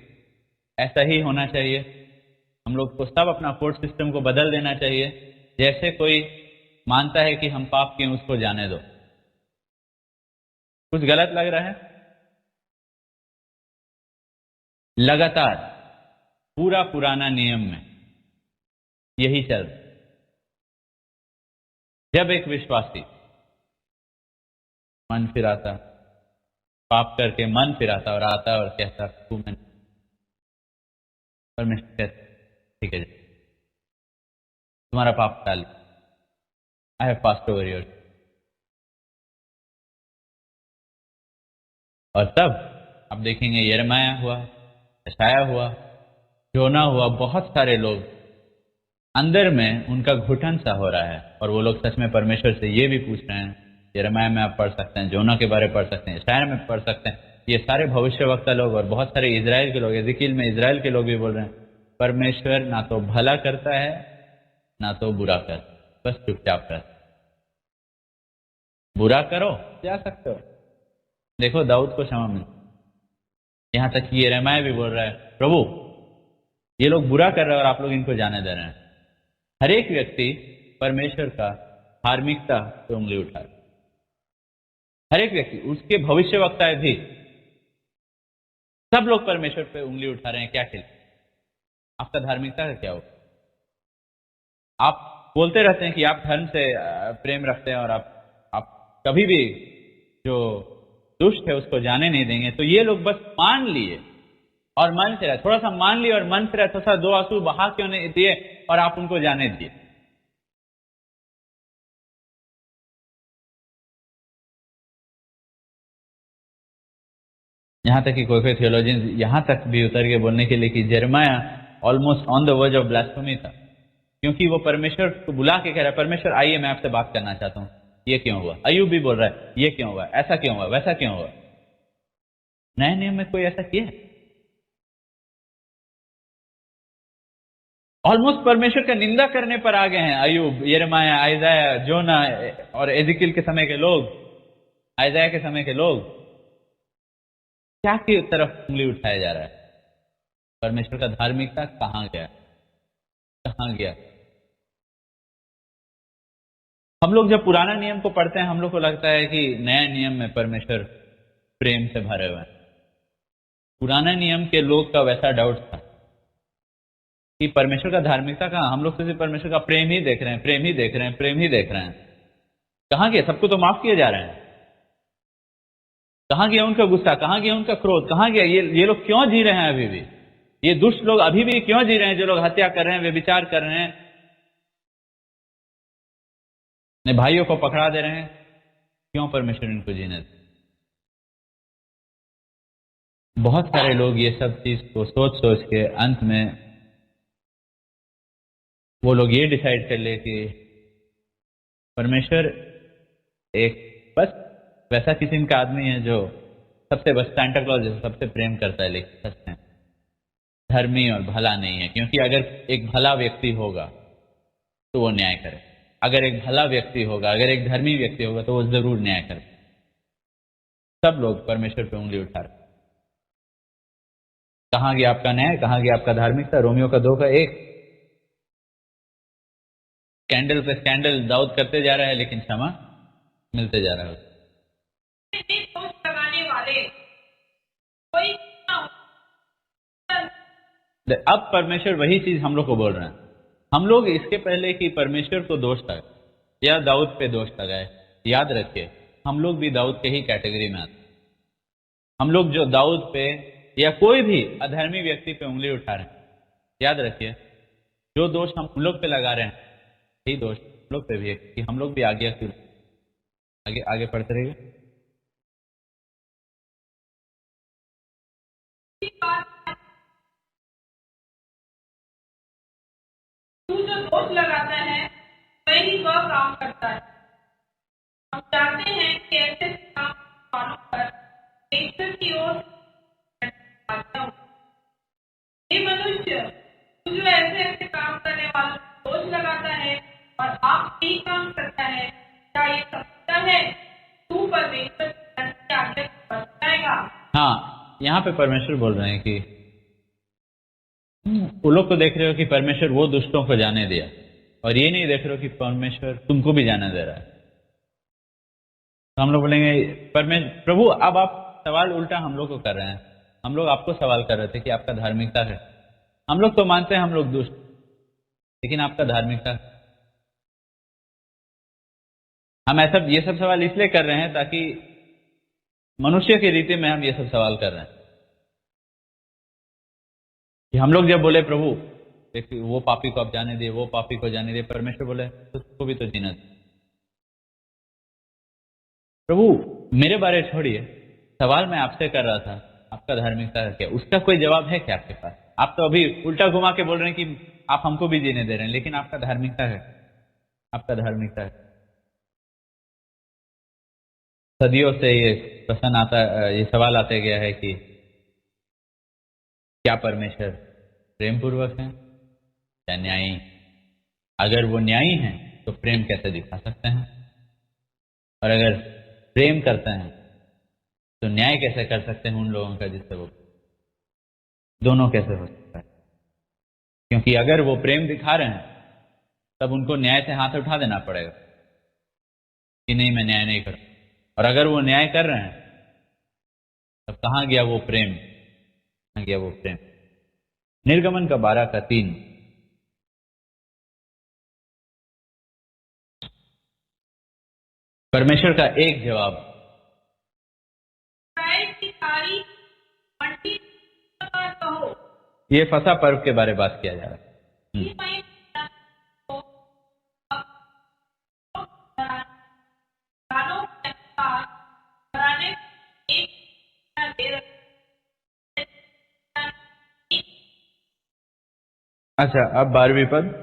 ऐसा ही होना चाहिए? हम लोग को सब अपना कोर्ट सिस्टम को बदल देना चाहिए। जैसे कोई मानता है कि हम पाप किए, उसको जाने दो। कुछ गलत लग रहा है? लगातार पूरा पुराना नियम में यही चल, जब एक विश्वासी मन फिराता, पाप करके मन फिराता और आता और कहता तू मैं, परमेश्वर कहता ठीक है, तुम्हारा पाप टाल, I have passed over your. और तब आप देखेंगे यिर्मयाह हुआ, यशायाह हुआ, योना हुआ, बहुत सारे लोग अंदर में उनका घुटन सा हो रहा है और वो लोग सच में परमेश्वर से ये भी पूछ रहे हैं। यिर्मयाह में आप पढ़ सकते हैं, जोना के बारे में पढ़ सकते हैं, यशायाह में पढ़ सकते हैं, ये सारे भविष्यवक्ता लोग और बहुत सारे इजराइल के लोग, एज़ेकियेल में इजराइल के लोग भी बोल रहे हैं परमेश्वर ना तो भला करता है ना तो बुरा करता, बस चुपचाप रहता। बुरा करो जा सकते हो, देखो दाऊद को क्षमा मिल, यहां तक कि यिर्मयाह भी बोल रहा है प्रभु ये लोग बुरा कर रहे हैं और आप लोग इनको जाने दे रहे हैं। हर एक व्यक्ति परमेश्वर का धार्मिकता पे उंगली उठा रहा है, हर एक व्यक्ति, उसके भविष्यवक्ताएं भी, सब लोग परमेश्वर पे उंगली उठा रहे हैं। क्या खेल? आपका धार्मिकता का क्या हो? आप बोलते रहते हैं कि आप धर्म से प्रेम रखते हैं और आप कभी भी जो दुष्ट है उसको जाने नहीं देंगे, तो ये लोग बस मान लिए और मन से रहे, थोड़ा सा मान लिए और मन से रहे, थोड़ा सा दो आंसू बहा क्यों नहीं दिए और आप उनको जाने दिए। यहां तक कि कोई थियोलॉजियंस यहां तक भी उतर के बोलने के लिए कि यिर्मयाह almost on the verge of blasphemy था, क्योंकि वो परमेश्वर को बुला के कह रहा है परमेश्वर आइए मैं आपसे बात करना चाहता हूं, ये क्यों हुआ? अय्यूब भी बोल रहा है ये क्यों हुआ, ऐसा क्यों हुआ, वैसा क्यों हुआ? नए नियम में कोई ऐसा किया है? ऑलमोस्ट परमेश्वर का निंदा करने पर आ गए हैं अय्यूब, यिर्मयाह, आइज़ाया, जोना और एज़ेकियेल के समय के लोग, आइज़ाया के समय के लोग। क्या की तरफ उंगली उठाया जा रहा है? परमेश्वर का धार्मिकता कहां गया, कहां गया? हम लोग जब पुराना नियम को पढ़ते हैं हम लोग को लगता है कि नया नियम में परमेश्वर प्रेम से भरे हुए हैं। पुराना नियम के लोग का वैसा डाउट था कि परमेश्वर का धार्मिकता कहां? हम लोग तो सिर्फ परमेश्वर का प्रेम ही देख रहे हैं, प्रेम ही देख रहे हैं, प्रेम ही देख रहे हैं। कहां गया? सबको तो माफ किए जा रहे हैं। कहां गया उनका गुस्सा, कहां गया उनका क्रोध, कहां गया? ये लोग क्यों जी रहे हैं अभी भी? ये दुष्ट लोग अभी भी क्यों जी रहे हैं? जो लोग हत्या कर रहे हैं, व्यभिचार कर रहे हैं, अपने भाइयों को पकड़ा दे रहे हैं, क्यों परमेश्वर इनको जीने दे? बहुत सारे लोग ये सब चीज को सोच सोच के अंत में वो लोग ये डिसाइड कर ले कि परमेश्वर एक बस वैसा किस्म का आदमी है जो सबसे बस सांता क्लॉज जैसे सबसे प्रेम करता है, लेकिन सच में धर्मी और भला नहीं है। क्योंकि अगर एक भला व्यक्ति होगा तो वो न्याय करे, अगर एक भला व्यक्ति होगा, अगर एक धर्मी व्यक्ति होगा तो वो जरूर न्याय करे। सब लोग परमेश्वर पे उंगली उठा रहे। कहां गया आपका न्याय, कहां गया आपका धार्मिकता? रोमियो का 2:1 स्कैंडल पे स्कैंडल दाऊद करते जा रहा है लेकिन क्षमा मिलते जा रहा है। दोष लगाने वाले कोई अब परमेश्वर वही चीज हम लोग को बोल रहे हैं। हम लोग इसके पहले कि परमेश्वर को दोष लगाए या दाऊद पे दोष लगाए, याद रखिए हम लोग भी दाऊद के ही कैटेगरी में आते हैं। हम लोग जो दाऊद पे या कोई भी अधर्मी व्यक्ति पे उंगली उठा रहे हैं, याद रखिए जो दोष हम लोग पे लगा रहे हैं यही दोष हम लोग पे भी है कि हम लोग भी आगे आगे पढ़ते रहिए। तू जो दोष लगाता है वही वह काम करता है। हम जानते हैं कि ऐसे काम वालों पर ईश्वर की ओर ये मनुष्य तू जो ऐसे ऐसे काम करने वालों को दोष लगाता है और आप यही काम करता है, क्या ये समझता है तू परमेश्वर के आगे बढ़ जाएगा? हाँ, यहाँ पे परमेश्वर बोल रहे हैं कि वो लोग तो देख रहे हो कि परमेश्वर वो दुष्टों को जाने दिया, और ये नहीं देख रहे हो कि परमेश्वर तुमको भी जाने दे रहा है। तो हम लोग बोलेंगे प्रभु अब आप सवाल उल्टा हम लोग को कर रहे हैं। हम लोग आपको सवाल कर रहे थे कि आपका धार्मिकता है। हम लोग तो मानते हैं हम लोग दुष्ट, लेकिन आपका धार्मिकता है। हम ये सब सवाल इसलिए कर रहे हैं ताकि मनुष्य की रीति में हम ये सब सवाल कर रहे हैं कि हम लोग जब बोले प्रभु देखिए वो पापी को आप जाने दिए, वो पापी को जाने दिए, परमेश्वर बोले तो उसको भी तो जीना दे। प्रभु मेरे बारे छोड़िए, सवाल मैं आपसे कर रहा था आपका धार्मिकता है क्या, उसका कोई जवाब है क्या आपके पास? आप तो अभी उल्टा घुमा के बोल रहे हैं कि आप हमको भी जीने दे रहे हैं, लेकिन आपका धार्मिकता है, आपका धार्मिकता है। सदियों से ये प्रश्न आता, ये सवाल आते गया है कि क्या परमेश्वर प्रेम पूर्वक है या न्यायी? अगर वो न्यायी हैं तो प्रेम कैसे दिखा सकते हैं, और अगर प्रेम करते हैं तो न्याय कैसे कर सकते हैं उन लोगों का जिससे वो, दोनों कैसे हो सकता है? क्योंकि अगर वो प्रेम दिखा रहे हैं तब उनको न्याय से हाथ उठा देना पड़ेगा कि नहीं मैं न्याय नहीं करूं, और अगर वो न्याय कर रहे हैं तब कहां गया वो प्रेम, कहां गया वो प्रेम? निर्गमन का 12:3 परमेश्वर का एक जवाब, ये फसा पर्व के बारे में बात किया जा रहा है। अच्छा अब 12वीं पद,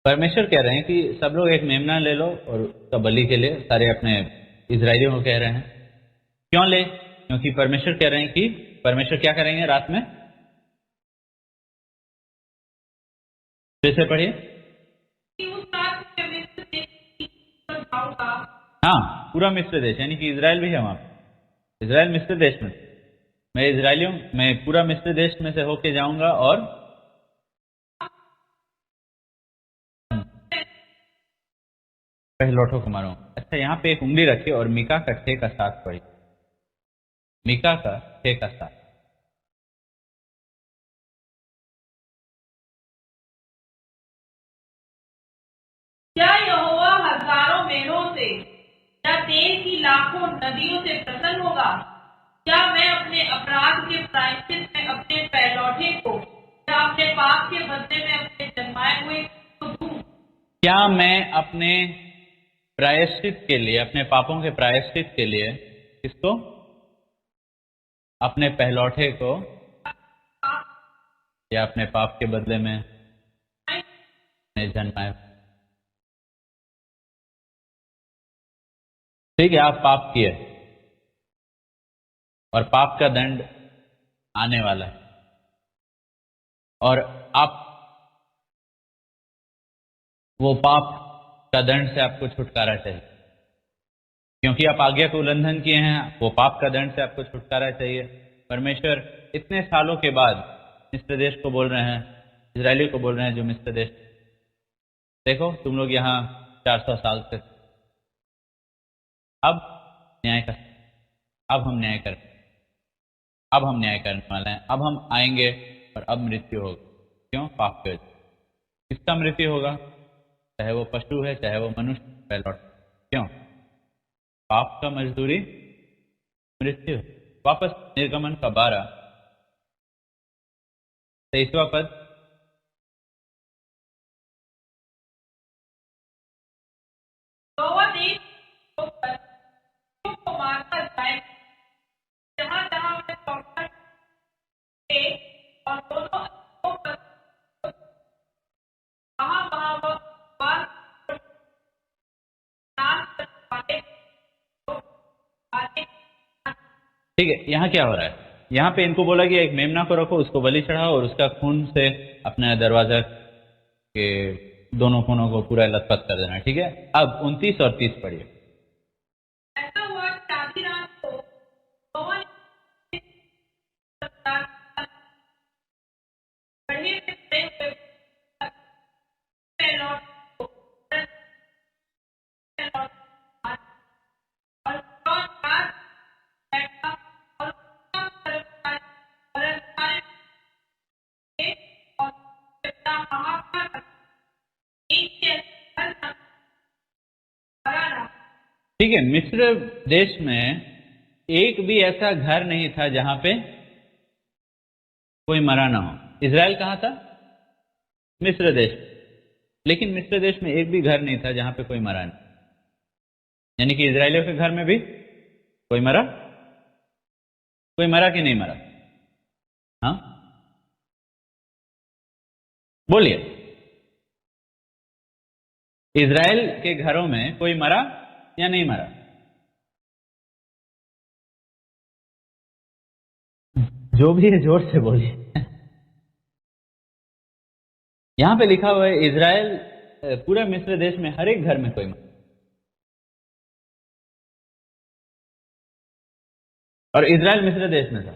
परमेश्वर कह रहे हैं कि सब लोग एक मेमना ले लो और उसका बलि के लिए सारे अपने इजरायलियों को कह रहे हैं। क्यों ले? क्योंकि परमेश्वर कह रहे हैं कि परमेश्वर क्या करेंगे रात में, फिर से पढ़िए। हाँ पूरा मिस्र देश, यानी कि इजराइल भी है वहां, इजराइल मिस्र देश में, मैं पूरा मिस्र देश में से होके जाऊंगा और पहलौठों को मारूंगा। अच्छा यहाँ पे एक उंगली रखिए और मीका का 6:7 पढ़िए। मीका का 6:7। क्या यहोवा हजारों मेढ़ों से या तेल की लाखों नदियों से प्रसन्न होगा? क्या मैं अपने अपराध के प्रायश्चित में अपने पहलौठे को या अपने पाप के बदले में अपने जन्माए हुए को दूं? क्या मैं अपने प्रायश्चित के लिए, अपने पापों के प्रायश्चित के लिए किसको, अपने पहलौठे को या अपने पाप के बदले में जन्माए? ठीक है, आप पाप किए और पाप का दंड आने वाला है, और आप वो पाप का दंड से आपको छुटकारा चाहिए, क्योंकि आप आज्ञा का उल्लंघन किए हैं, वो पाप का दंड से आपको छुटकारा चाहिए। परमेश्वर इतने सालों के बाद मिस्र देश को बोल रहे हैं, इजरायलियों को बोल रहे हैं जो मिस्र देश, देखो तुम लोग यहाँ 400 साल से, अब न्याय कर, अब हम न्याय करने वाले हैं, अब हम आएंगे और अब मृत्यु होगी। क्यों? पाप की वजह। किसका मृत्यु होगा? चाहे वो पशु है, चाहे वो मनुष्य है, लौट। क्यों? पाप का मजदूरी मृत्यु। वापस निर्गमन का 12-23वां पद। तो वह दिन तो पशुओं को मारता जाए, जहाँ जहाँ वे चौकट थे, और दोनों अश्वों पर वहाँ वहाँ वह बार नाश करने वाले लोग आते। ठीक है, यहाँ क्या हो रहा है? यहाँ पे इनको बोला कि एक मेमना को रखो, उसको बलि चढ़ाओ और उसका खून से अपने दरवाजा के दोनों कोनों को पूरा लथपथ कर देना। ठीक है, अब 29 और 30 पढ़िए। ऐसा हुआ कि आधी रात को नोवा ने बढ़े में खड़े हुए लौट को और बैठा और उसका और पिता महाभारत नीचे ठीक है, मिस्र देश में एक भी ऐसा घर नहीं था जहां पे कोई मरा ना हो। इजराइल कहाँ था? मिस्र देश। लेकिन मिस्र देश में एक भी घर नहीं था जहां पे कोई मरा नहीं। यानी कि इजराइलियों के घर में भी कोई मरा कि नहीं मरा? हाँ, बोलिए। इजराइल के घरों में कोई मरा या नहीं मरा? जो भी है जोर से बोलिए। यहां पे लिखा हुआ है इजराइल, पूरा मिस्र देश में हर एक घर में कोई मरा, और इजराइल मिस्र देश में था।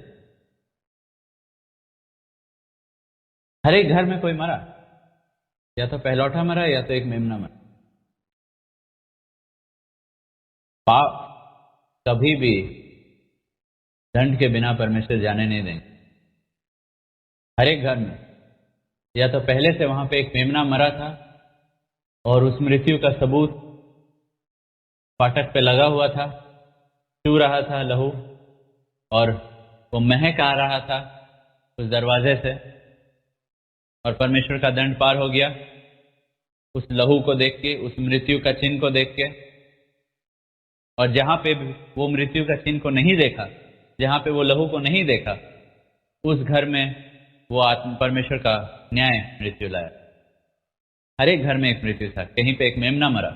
हर एक घर में कोई मरा, या तो पहलौठा मरा या तो एक मेमना मरा। पाप कभी भी दंड के बिना परमेश्वर जाने नहीं देंगे। हर एक घर में या तो पहले से वहां पे एक मेमना मरा था और उस मृत्यु का सबूत फाटक पे लगा हुआ था, चू रहा था लहू, और वो महक आ रहा था उस दरवाजे से, और परमेश्वर का दंड पार हो गया उस लहू को देख के, उस मृत्यु का चिन्ह को देख के। और जहां पे वो मृत्यु का चिन्ह को नहीं देखा, जहां पे वो लहू को नहीं देखा, उस घर में वो आत्मा परमेश्वर का न्याय मृत्यु लाया। हर एक घर में एक मृत्यु था। कहीं पे एक मेमना मरा,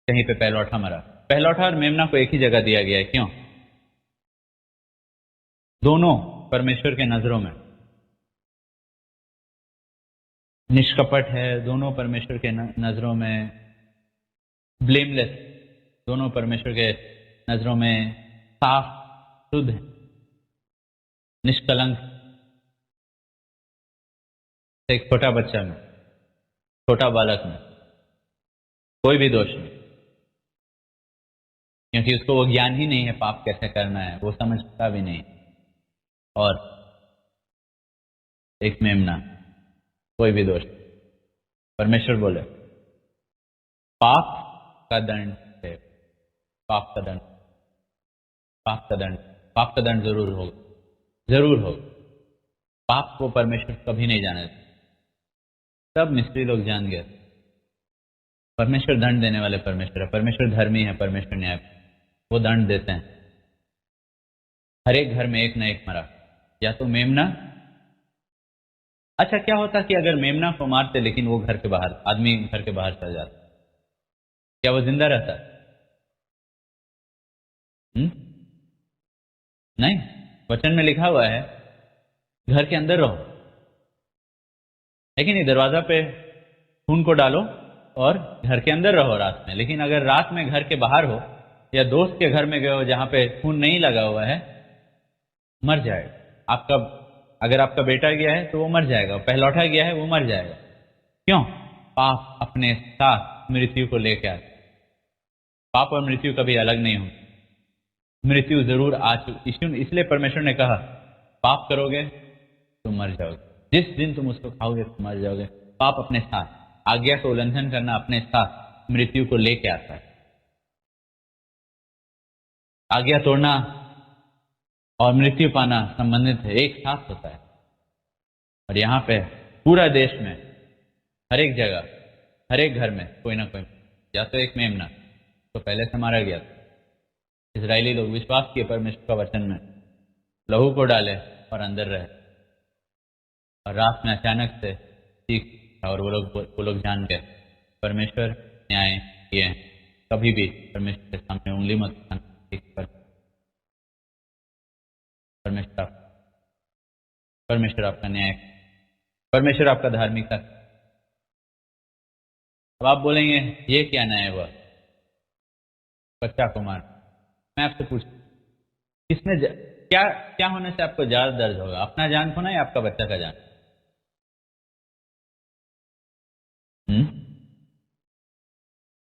कहीं पे पहलौठा मरा। पहलौठा और मेमना को एक ही जगह दिया गया है। क्यों? दोनों परमेश्वर के नजरों में निष्कपट है, दोनों परमेश्वर के नजरों में ब्लेमलेस, दोनों परमेश्वर के नजरों में साफ, शुद्ध, निष्कलंक। एक छोटा बच्चा में, छोटा बालक में कोई भी दोष नहीं, क्योंकि उसको वो ज्ञान ही नहीं है पाप कैसे करना है, वो समझता भी नहीं। और एक मेमना, कोई भी दोष। परमेश्वर बोले पाप का दंड है, पाप का दंड, पाप का दंड, पाप का दंड जरूर होगा, जरूर होगा। पाप को परमेश्वर कभी नहीं जाने देते। सब मिस्त्री लोग जान गए परमेश्वर दंड देने वाले परमेश्वर है, परमेश्वर धर्मी है, परमेश्वर न्याय, वो दंड देते हैं। हर एक घर में एक ना एक मरा, या तो मेमना। अच्छा, क्या होता कि अगर मेमना को मारते लेकिन वो घर के बाहर, आदमी घर के बाहर चल जाता, क्या वो जिंदा रहता? नहीं, वचन में लिखा हुआ है घर के अंदर रहो, लेकिन दरवाजा पे खून को डालो और घर के अंदर रहो रात में। लेकिन अगर रात में घर के बाहर हो या दोस्त के घर में गए हो जहां पे खून नहीं लगा हुआ है, मर जाएगा। आपका अगर आपका बेटा गया है तो वो मर जाएगा, पहलौठा गया है वो मर जाएगा। क्यों? पाप अपने साथ मृत्यु को लेकर आते। पाप और मृत्यु कभी अलग नहीं हो, मृत्यु जरूर आ चुकी, इसलिए परमेश्वर ने कहा पाप करोगे तो मर जाओगे, जिस दिन तुम उसको खाओगे तो मर जाओगे। पाप अपने साथ, आज्ञा का उल्लंघन करना अपने साथ मृत्यु को लेके आता है। आज्ञा तोड़ना और मृत्यु पाना संबंधित है, एक साथ होता है। और यहां पे पूरा देश में हर एक जगह, हर एक घर में कोई ना कोई, या तो एक मेमना तो पहले से मारा गया था। इजरायली लोग विश्वास किए परमेश्वर का वचन में, लहू को डाले और अंदर रहे, और रात में अचानक से चीख और वो लोग जान गए परमेश्वर न्याय किए हैं। कभी भी परमेश्वर के सामने उंगली मत उठाना। परमेश्वर आपका न्याय, परमेश्वर आपका धार्मिक है। अब आप बोलेंगे ये क्या न्याय हुआ, बच्चा को मार। मैं आपसे पूछूं, किसने क्या होने से आपको ज्यादा दर्द होगा, अपना जान खोना या आपका बच्चा का जान?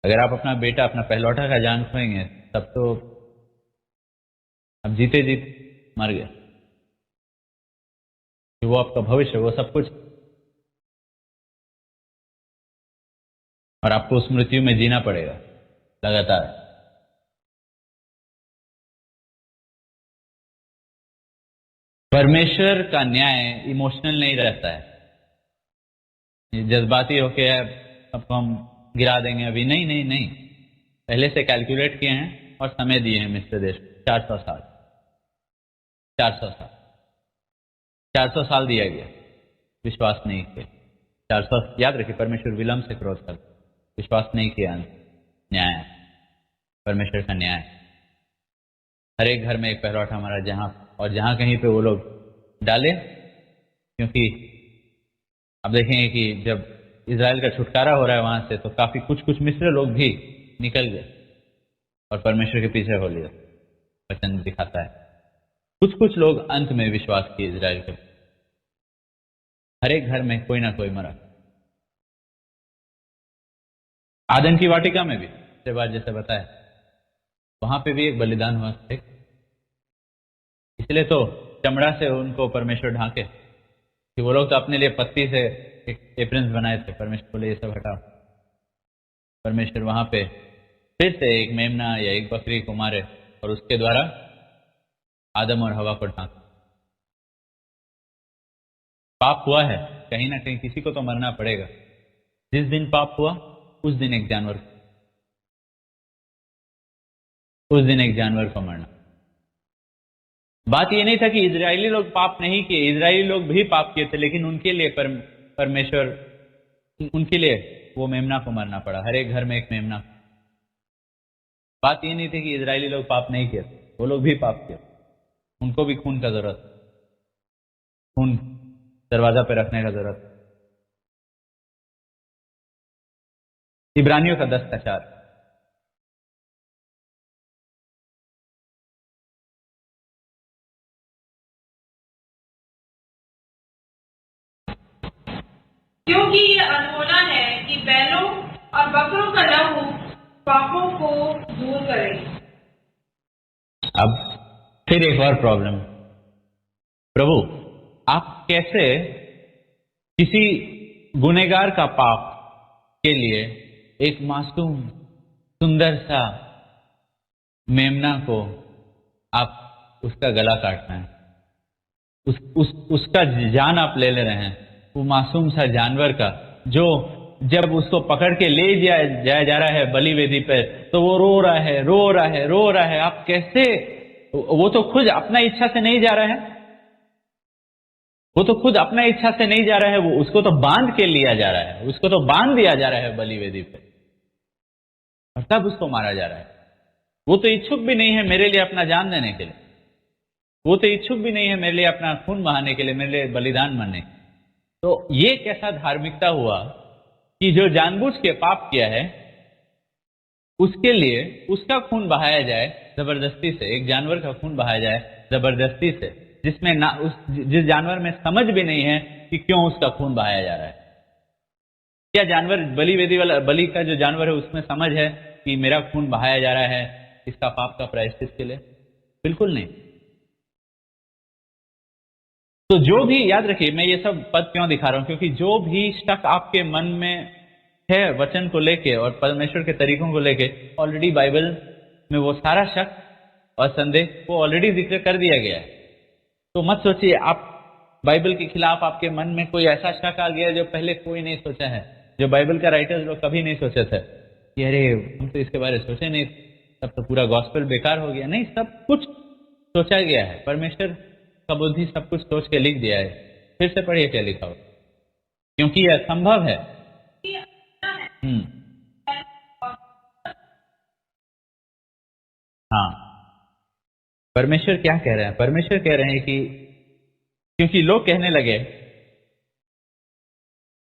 अगर आप अपना बेटा, अपना पहलौठा का जान खोएंगे तब तो अब जीते जीत मर गए। वो आपका भविष्य, वो सब कुछ, और आपको उस मृत्यु में जीना पड़ेगा लगातार। परमेश्वर का न्याय इमोशनल नहीं रहता है, जज्बाती होके सबको हम गिरा देंगे अभी, नहीं नहीं नहीं, पहले से कैलकुलेट किए हैं और समय दिए हैं मिस्र देश 400 साल, 400 साल दिया गया, विश्वास नहीं किया। 400, याद रखिए परमेश्वर विलंब से क्रोध करता, विश्वास नहीं किया, न्याय, परमेश्वर का न्याय। हर एक घर में एक पहलौठा हमारा, जहां कहीं पे वो लोग डाले, क्योंकि आप देखेंगे कि जब इजराइल का छुटकारा हो रहा है वहां से, तो काफी कुछ मिस्र लोग भी निकल गए और परमेश्वर के पीछे हो लिया। वचन दिखाता है कुछ लोग अंत में विश्वास किए इजराइल के। हर एक घर में कोई ना कोई मरा। आदम की वाटिका में भी इसके बाद जैसे बताया, वहां पे भी एक बलिदान हुआ, ठीक? इसलिए तो चमड़ा से उनको परमेश्वर ढांके, कि वो लोग तो अपने लिए पत्ती से एक एप्रन्स बनाए थे, परमेश्वर बोले ये सब हटाओ। परमेश्वर वहां पे फिर से एक मेमना या एक बकरी को मारे और उसके द्वारा आदम और हवा को ढांक। पाप हुआ है, कहीं ना कहीं किसी को तो मरना पड़ेगा। जिस दिन पाप हुआ उस दिन एक जानवर को मरना। बात ये नहीं था कि इजरायली लोग पाप नहीं किए, इजरायली लोग भी पाप किए थे, लेकिन उनके लिए परमेश्वर, उनके लिए वो मेमना को मरना पड़ा, हर एक घर में एक मेमना। बात ये नहीं थी कि इजरायली लोग पाप नहीं किए, वो लोग भी पाप किए, उनको भी खून का जरूरत, खून दरवाजा पे रखने का जरूरत। इब्रानियों का 10:4, क्योंकि ये अनहोना है कि बैलों और बकरों का लहू पापों को दूर करे। अब फिर एक और प्रॉब्लम, प्रभु आप कैसे किसी गुनहगार का पाप के लिए एक मासूम सुंदर सा मेमना को आप उसका गला काटना है, उसका जान आप ले रहे हैं, वो मासूम सा जानवर का, जो जब उसको पकड़ के ले जाया जा रहा है बलि वेदी पर, तो वो रो रहा है। आप कैसे, वो तो खुद अपना इच्छा से नहीं जा रहा है, वो उसको तो बांध के लिया जा रहा है, उसको तो बांध दिया जा रहा है बलि वेदी पे, और तब उसको मारा जा रहा है। वो तो इच्छुक भी नहीं है मेरे लिए अपना जान देने के लिए, वो तो इच्छुक भी नहीं है मेरे लिए अपना खून बहाने के लिए, मेरे लिए बलिदान मरने। तो ये कैसा धार्मिकता हुआ कि जो जानबूझ के पाप किया है उसके लिए उसका खून बहाया जाए जबरदस्ती से, एक जानवर का खून बहाया जाए जबरदस्ती से, जिसमें ना जिस जानवर में समझ भी नहीं है कि क्यों उसका खून बहाया जा रहा है। क्या जानवर बलि वेदी वाला बलि का जो जानवर है उसमें समझ है कि मेरा खून बहाया जा रहा है इसका पाप का प्रायश्चित के लिए? बिल्कुल नहीं। तो जो भी, याद रखिए मैं ये सब पद क्यों दिखा रहा हूं, क्योंकि जो भी शक आपके मन में है वचन को लेके और परमेश्वर के तरीकों को लेके, ऑलरेडी बाइबल में वो सारा शक और संदेह को ऑलरेडी जिक्र कर दिया गया है। तो मत सोचिए आप बाइबल के खिलाफ आपके मन में कोई ऐसा शक आ गया जो पहले कोई नहीं सोचा है, जो बाइबल का राइटर्स लोग कभी नहीं सोचे थे कि अरे हम तो इसके बारे में सोचे नहीं, तब तो पूरा गॉस्पेल बेकार हो गया। नहीं, सब कुछ सोचा गया है। परमेश्वर का बुद्धि सब कुछ सोच के लिख दिया है। फिर से पढ़िए क्या लिखा हो, क्योंकि यह संभव है। हाँ, परमेश्वर क्या कह रहे हैं? परमेश्वर कह रहे हैं कि क्योंकि लोग कहने लगे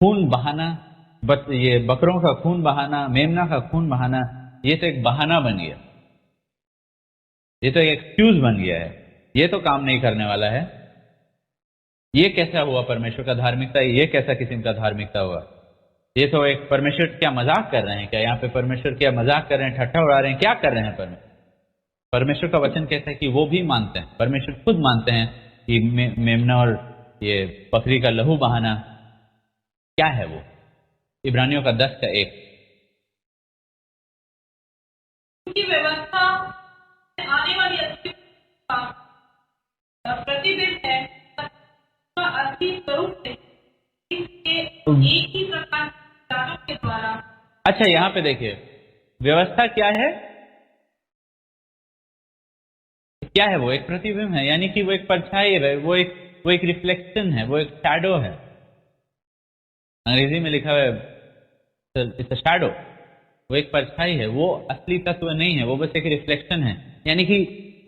खून बहाना, ये बकरों का खून बहाना, मेमना का खून बहाना, ये तो एक बहाना बन गया, ये तो एक एक्सक्यूज बन गया है, ये तो काम नहीं करने वाला है। ये कैसा हुआ परमेश्वर का धार्मिकता? ये कैसा किस्म का धार्मिकता हुआ? ये तो एक, परमेश्वर क्या मजाक कर रहे हैं क्या? यहाँ पे परमेश्वर क्या मजाक कर रहे हैं, ठट्ठा उड़ा रहे हैं, क्या कर रहे हैं? परमेश्वर का वचन कहता है कि वो भी मानते हैं, परमेश्वर खुद मानते हैं कि मेमना और ये बकरी का लहू बहाना क्या है वो। इब्रानियों का 10:1, की व्यवस्था आने वाली अच्छी प्रतिबिंब है अर्थी स्वरूप से एक ही प्रकार के द्वारा। अच्छा, यहाँ पे देखिए व्यवस्था क्या है? क्या है वो? एक प्रतिबिंब है, यानी कि वो एक परछाई है, वो एक रिफ्लेक्शन है, वो एक शैडो है। अंग्रेजी में लिखा हुआ है इट्स अ शैडो। वो एक परछाई है, वो असली तत्व नहीं है, वो बस एक रिफ्लेक्शन है। यानी कि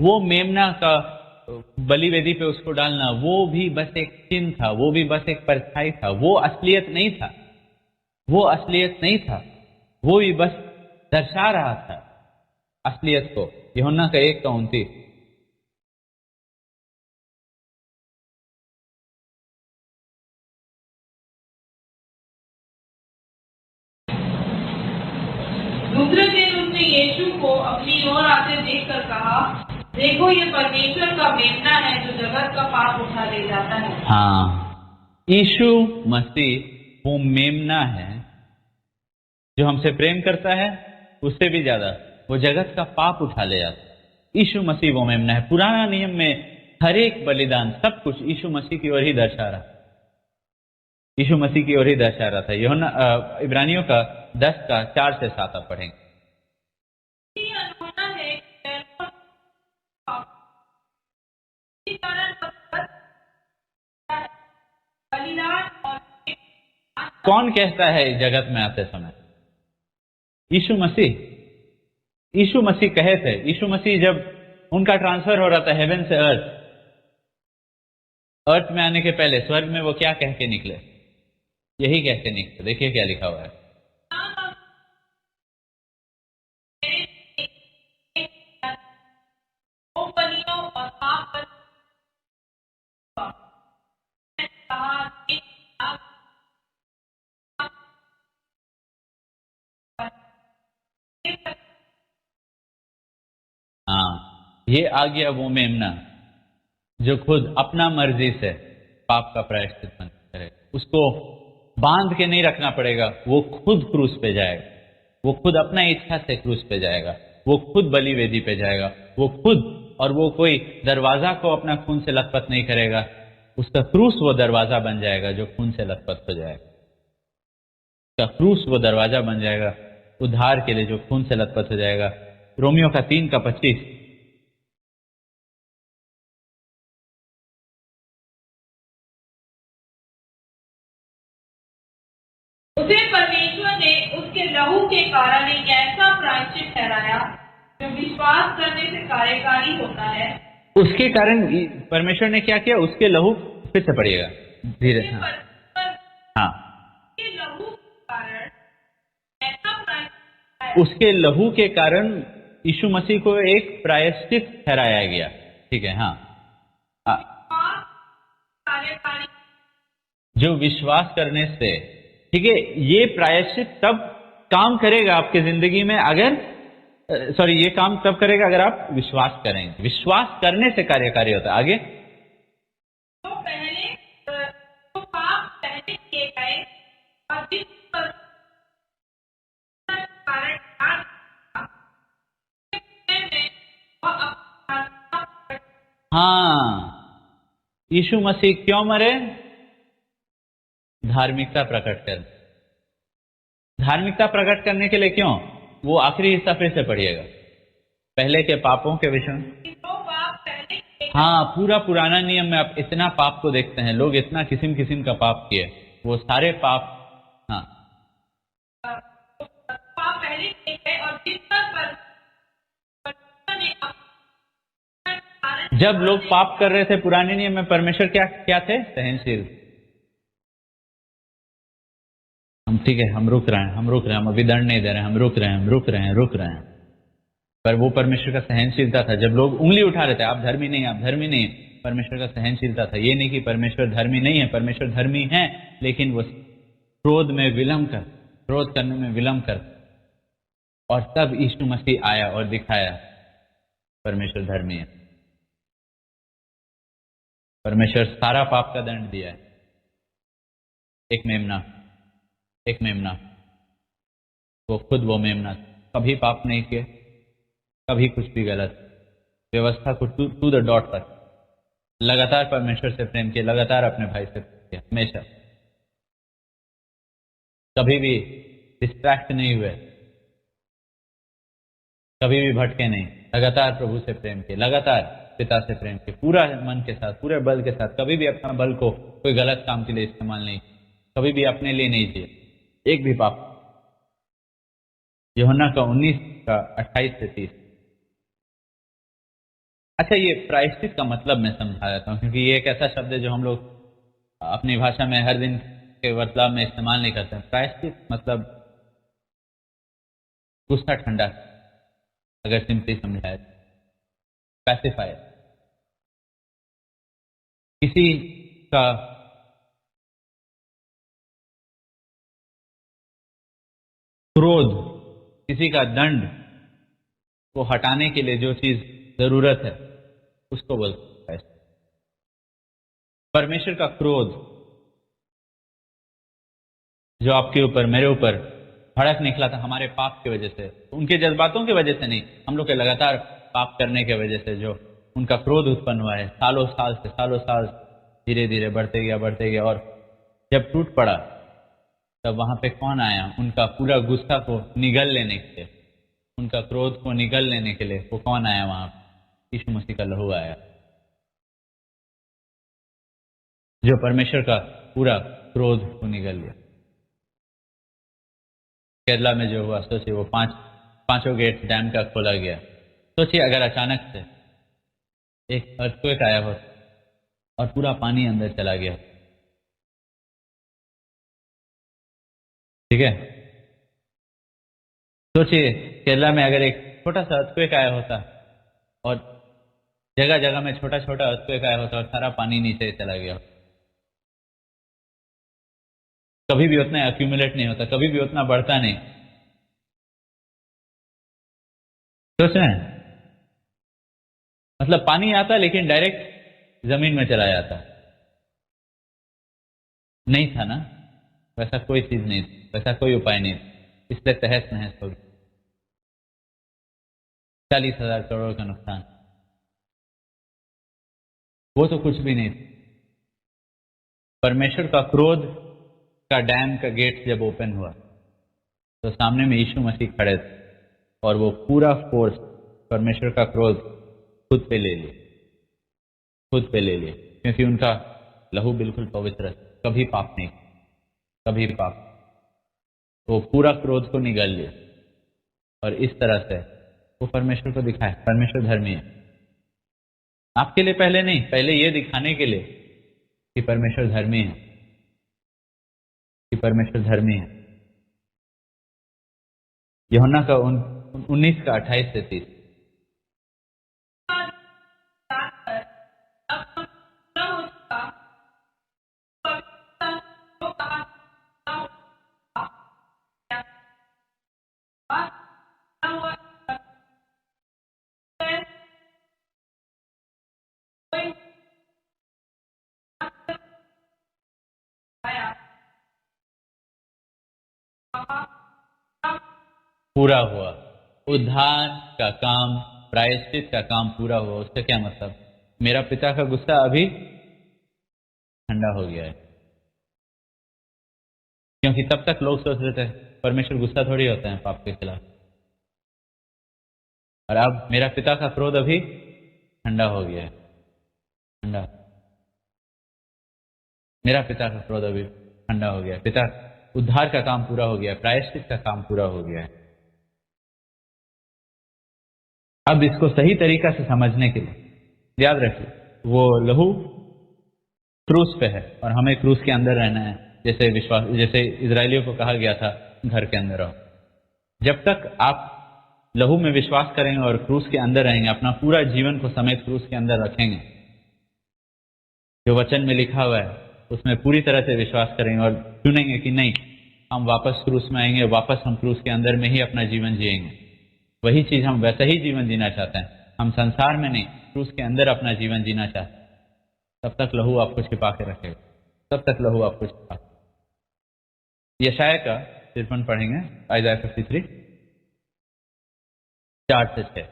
वो मेमना का बलि वेदी पे उसको डालना, वो भी बस एक चिन्ह था, वो भी बस एक परछाई था, वो असलियत नहीं था, वो असलियत नहीं था, वो भी बस दर्शा रहा था असलियत को। यूहन्ना का 1:29। दूसरे दिन उसने यीशु को अपनी ओर आते देखकर कहा, देखो ये परमेश्वर का मेमना है जो जगत का पाप उठा ले जाता है। हाँ, यीशु मसीह वो मेमना है जो हमसे प्रेम करता है, उससे भी ज्यादा वो जगत का पाप उठा ले जाता है। यीशु मसीह वो मेमना है। पुराना नियम में हर एक बलिदान, सब कुछ यीशु मसीह की ओर ही दर्शा रहा, यीशु मसीह की ओर ही दर्शा रहा था। यूहन्ना इब्रानियों का 10:4 से 7 आप पढ़ेंगे। कौन कहता है इस जगत में आते समय? यीशु मसीह। यीशु मसीह कहे थे। यीशु मसीह जब उनका ट्रांसफर हो रहा था हेवन से अर्थ में आने के पहले स्वर्ग में वो क्या कह के निकले? यही कह के निकले। देखिए क्या लिखा हुआ है। हाँ, ये आ गया वो मेमना जो खुद अपना मर्जी से पाप का प्रायश्चित करे। उसको बांध के नहीं रखना पड़ेगा, वो खुद क्रूस पे जाएगा, वो खुद अपना इच्छा से क्रूस पे जाएगा, वो खुद बलि वेदी पे जाएगा, वो खुद। और वो कोई दरवाजा को अपना खून से लथपथ नहीं करेगा, उसका क्रूस वो दरवाजा बन जाएगा जो खून से लथपथ हो जाएगा। उसका क्रूस वो दरवाजा बन जाएगा उद्धार के लिए जो खून से लथपथ हो जाएगा। रोमियो का 3:25। उसे परमेश्वर ने उसके लहू के कारण एक ऐसा प्रायश्चित ठहराया जो विश्वास करने से कार्यकारी होता है। उसके कारण परमेश्वर ने क्या किया? उसके लहू, फिर से पढ़िएगा धीरे। हाँ, उसके लहू के कारण ऐसा प्रायश्चित, उसके लहू के कारण यीशु मसीह को एक प्रायश्चित ठहराया गया। ठीक है, हाँ। प्राणी जो विश्वास करने से, ठीक है, ये प्रायश्चित तब काम करेगा आपकी जिंदगी में अगर ये काम तब करेगा अगर आप विश्वास करेंगे। विश्वास करने से कार्यकारी होता है। आगे, जो पहले जो पाप पहले किए गए और जिस पर कारण नाश था, में वह अपना हाँ, यीशु मसीह क्यों मरे? धार्मिकता प्रकट कर, धार्मिकता प्रकट करने के लिए। क्यों? वो आखिरी हिस्सा फिर से पढ़िएगा, पहले के पापों के विषय में। जो पाप पहले किए हाँ, पूरा पुराना नियम में आप इतना पाप को देखते हैं, लोग इतना किस्म किस्म का पाप किए, वो सारे पाप। हाँ, पाप पहले किए गए और जिस पर ने अपना कारण जब लोग पाप कर रहे थे पुराने नियम में, परमेश्वर क्या क्या थे? सहनशील। हम ठीक है, हम रुक रहे हैं, हम अभी दंड नहीं दे रहे हैं, हम रुक रहे हैं। पर वो परमेश्वर का सहनशीलता था। जब लोग उंगली उठा रहे थे, आप धर्मी नहीं, आप धर्मी नहीं, परमेश्वर का सहनशीलता था। ये नहीं कि परमेश्वर धर्मी नहीं है, परमेश्वर धर्मी है, लेकिन वो क्रोध करने में विलंब कर। और तब यीशु मसीह आया और दिखाया परमेश्वर धर्मी है। परमेश्वर सारा पाप का दंड दिया है। एक मेमना, वो खुद वो मेमना कभी पाप नहीं किए, कभी कुछ भी गलत, व्यवस्था को टू द डॉट पर, लगातार परमेश्वर से प्रेम किया, लगातार अपने भाई से प्रेम किया, हमेशा, कभी भी डिस्ट्रैक्ट नहीं हुए, कभी भी भटके नहीं, लगातार प्रभु से प्रेम किया, लगातार पिता से प्रेम किया, पूरा मन के साथ, पूरे बल के साथ। कभी भी अपना बल को कोई गलत काम के लिए इस्तेमाल नहीं, कभी भी अपने लिए नहीं किया, एक भी पाप। यूहन्ना का 19:28 से 30। अच्छा, ये प्रायश्चित का मतलब मैं समझा देता हूं, क्योंकि ये एक ऐसा शब्द है जो हम लोग अपनी भाषा में हर दिन के वर्ताव में इस्तेमाल नहीं करते हैं। प्रायश्चित मतलब गुस्सा ठंडा, अगर सिंपली समझाए, पैसिफायर। किसी का क्रोध, किसी का दंड को हटाने के लिए जो चीज जरूरत है, उसको बोलते हैं। परमेश्वर का क्रोध जो आपके ऊपर, मेरे ऊपर भड़क निकला था हमारे पाप की वजह से, उनके जज्बातों की वजह से नहीं, हम लोग के लगातार पाप करने की वजह से जो उनका क्रोध उत्पन्न हुआ है, सालों साल धीरे धीरे बढ़ते गया। और जब टूट पड़ा, तब वहां पे कौन आया? उनका पूरा गुस्सा को निगल लेने के लिए, उनका क्रोध को निगल लेने के लिए वो कौन आया वहां? यीशु मसीह का लहू आया, जो परमेश्वर का पूरा क्रोध को निगल लिया। केरला में जो हुआ, सोचिए, वो पांचों गेट डैम का खोला गया। सोचिए अगर अचानक से एक अर्थक्वेक आया हो और पूरा पानी अंदर चला गया, ठीक है? सोचिए केरला में अगर एक छोटा सा अर्थक्वेक आया होता और जगह जगह में छोटा अर्थक्वेक आया होता और सारा पानी नीचे चला गया, कभी भी उतना एक्यूमुलेट नहीं होता, कभी भी उतना बढ़ता नहीं। सोच रहे हैं? मतलब पानी आता लेकिन डायरेक्ट जमीन में चला जाता। नहीं था ना, वैसा कोई चीज नहीं थी, वैसा कोई उपाय नहीं था, इसलिए तहस नहस हो गई। 40,000 करोड़ का नुकसान, वो तो कुछ भी नहीं था। परमेश्वर का क्रोध का डैम का गेट जब ओपन हुआ, तो सामने में यीशु मसीह खड़े थे और वो पूरा फोर्स परमेश्वर का क्रोध खुद पे ले लिए, क्योंकि उनका लहू बिल्कुल पवित्र है, कभी पाप नहीं, कभी पाप। वो पूरा क्रोध को निगल लिया और इस तरह से वो परमेश्वर को दिखाए परमेश्वर धर्मी है। आपके लिए पहले नहीं, पहले ये दिखाने के लिए कि परमेश्वर धर्मी है, कि परमेश्वर धर्मी है। यूहन्ना का 19:28 से 30। कहा पूरा हुआ। उद्धार का काम, प्रायश्चित का काम पूरा हुआ। उसका क्या मतलब? मेरा पिता का गुस्सा अभी ठंडा हो गया है। क्योंकि तब तक लोग सोच रहे थे परमेश्वर गुस्सा थोड़ी होता है पाप के खिलाफ, और अब मेरा पिता का क्रोध अभी ठंडा हो गया है। ठंडा, मेरा पिता का क्रोध अभी ठंडा हो गया है। पिता, उद्धार का काम पूरा हो गया है, प्रायश्चित का काम पूरा हो गया है। अब इसको सही तरीका से समझने के लिए याद रखिए, वो लहू क्रूस पे है और हमें क्रूस के अंदर रहना है। जैसे इजरायलियों को कहा गया था घर के अंदर रहो। जब तक आप लहू में विश्वास करेंगे और क्रूस के अंदर रहेंगे, अपना पूरा जीवन को समेत क्रूस के अंदर रखेंगे, जो वचन में लिखा हुआ है उसमें पूरी तरह से विश्वास करेंगे और चुनेंगे कि नहीं, हम वापस क्रूस में आएंगे, वापस हम क्रूस के अंदर में ही अपना जीवन जिएंगे। वही चीज, हम वैसा ही जीवन जीना चाहते हैं। हम संसार में नहीं, क्रूस के अंदर अपना जीवन जीना चाहते हैं। तब तक लहू आपको छिपा के रखेगा, तब तक लहू आपको छिपा। यशाया का 53 पढ़ेंगे, आइज़ाया 53 4 से 6।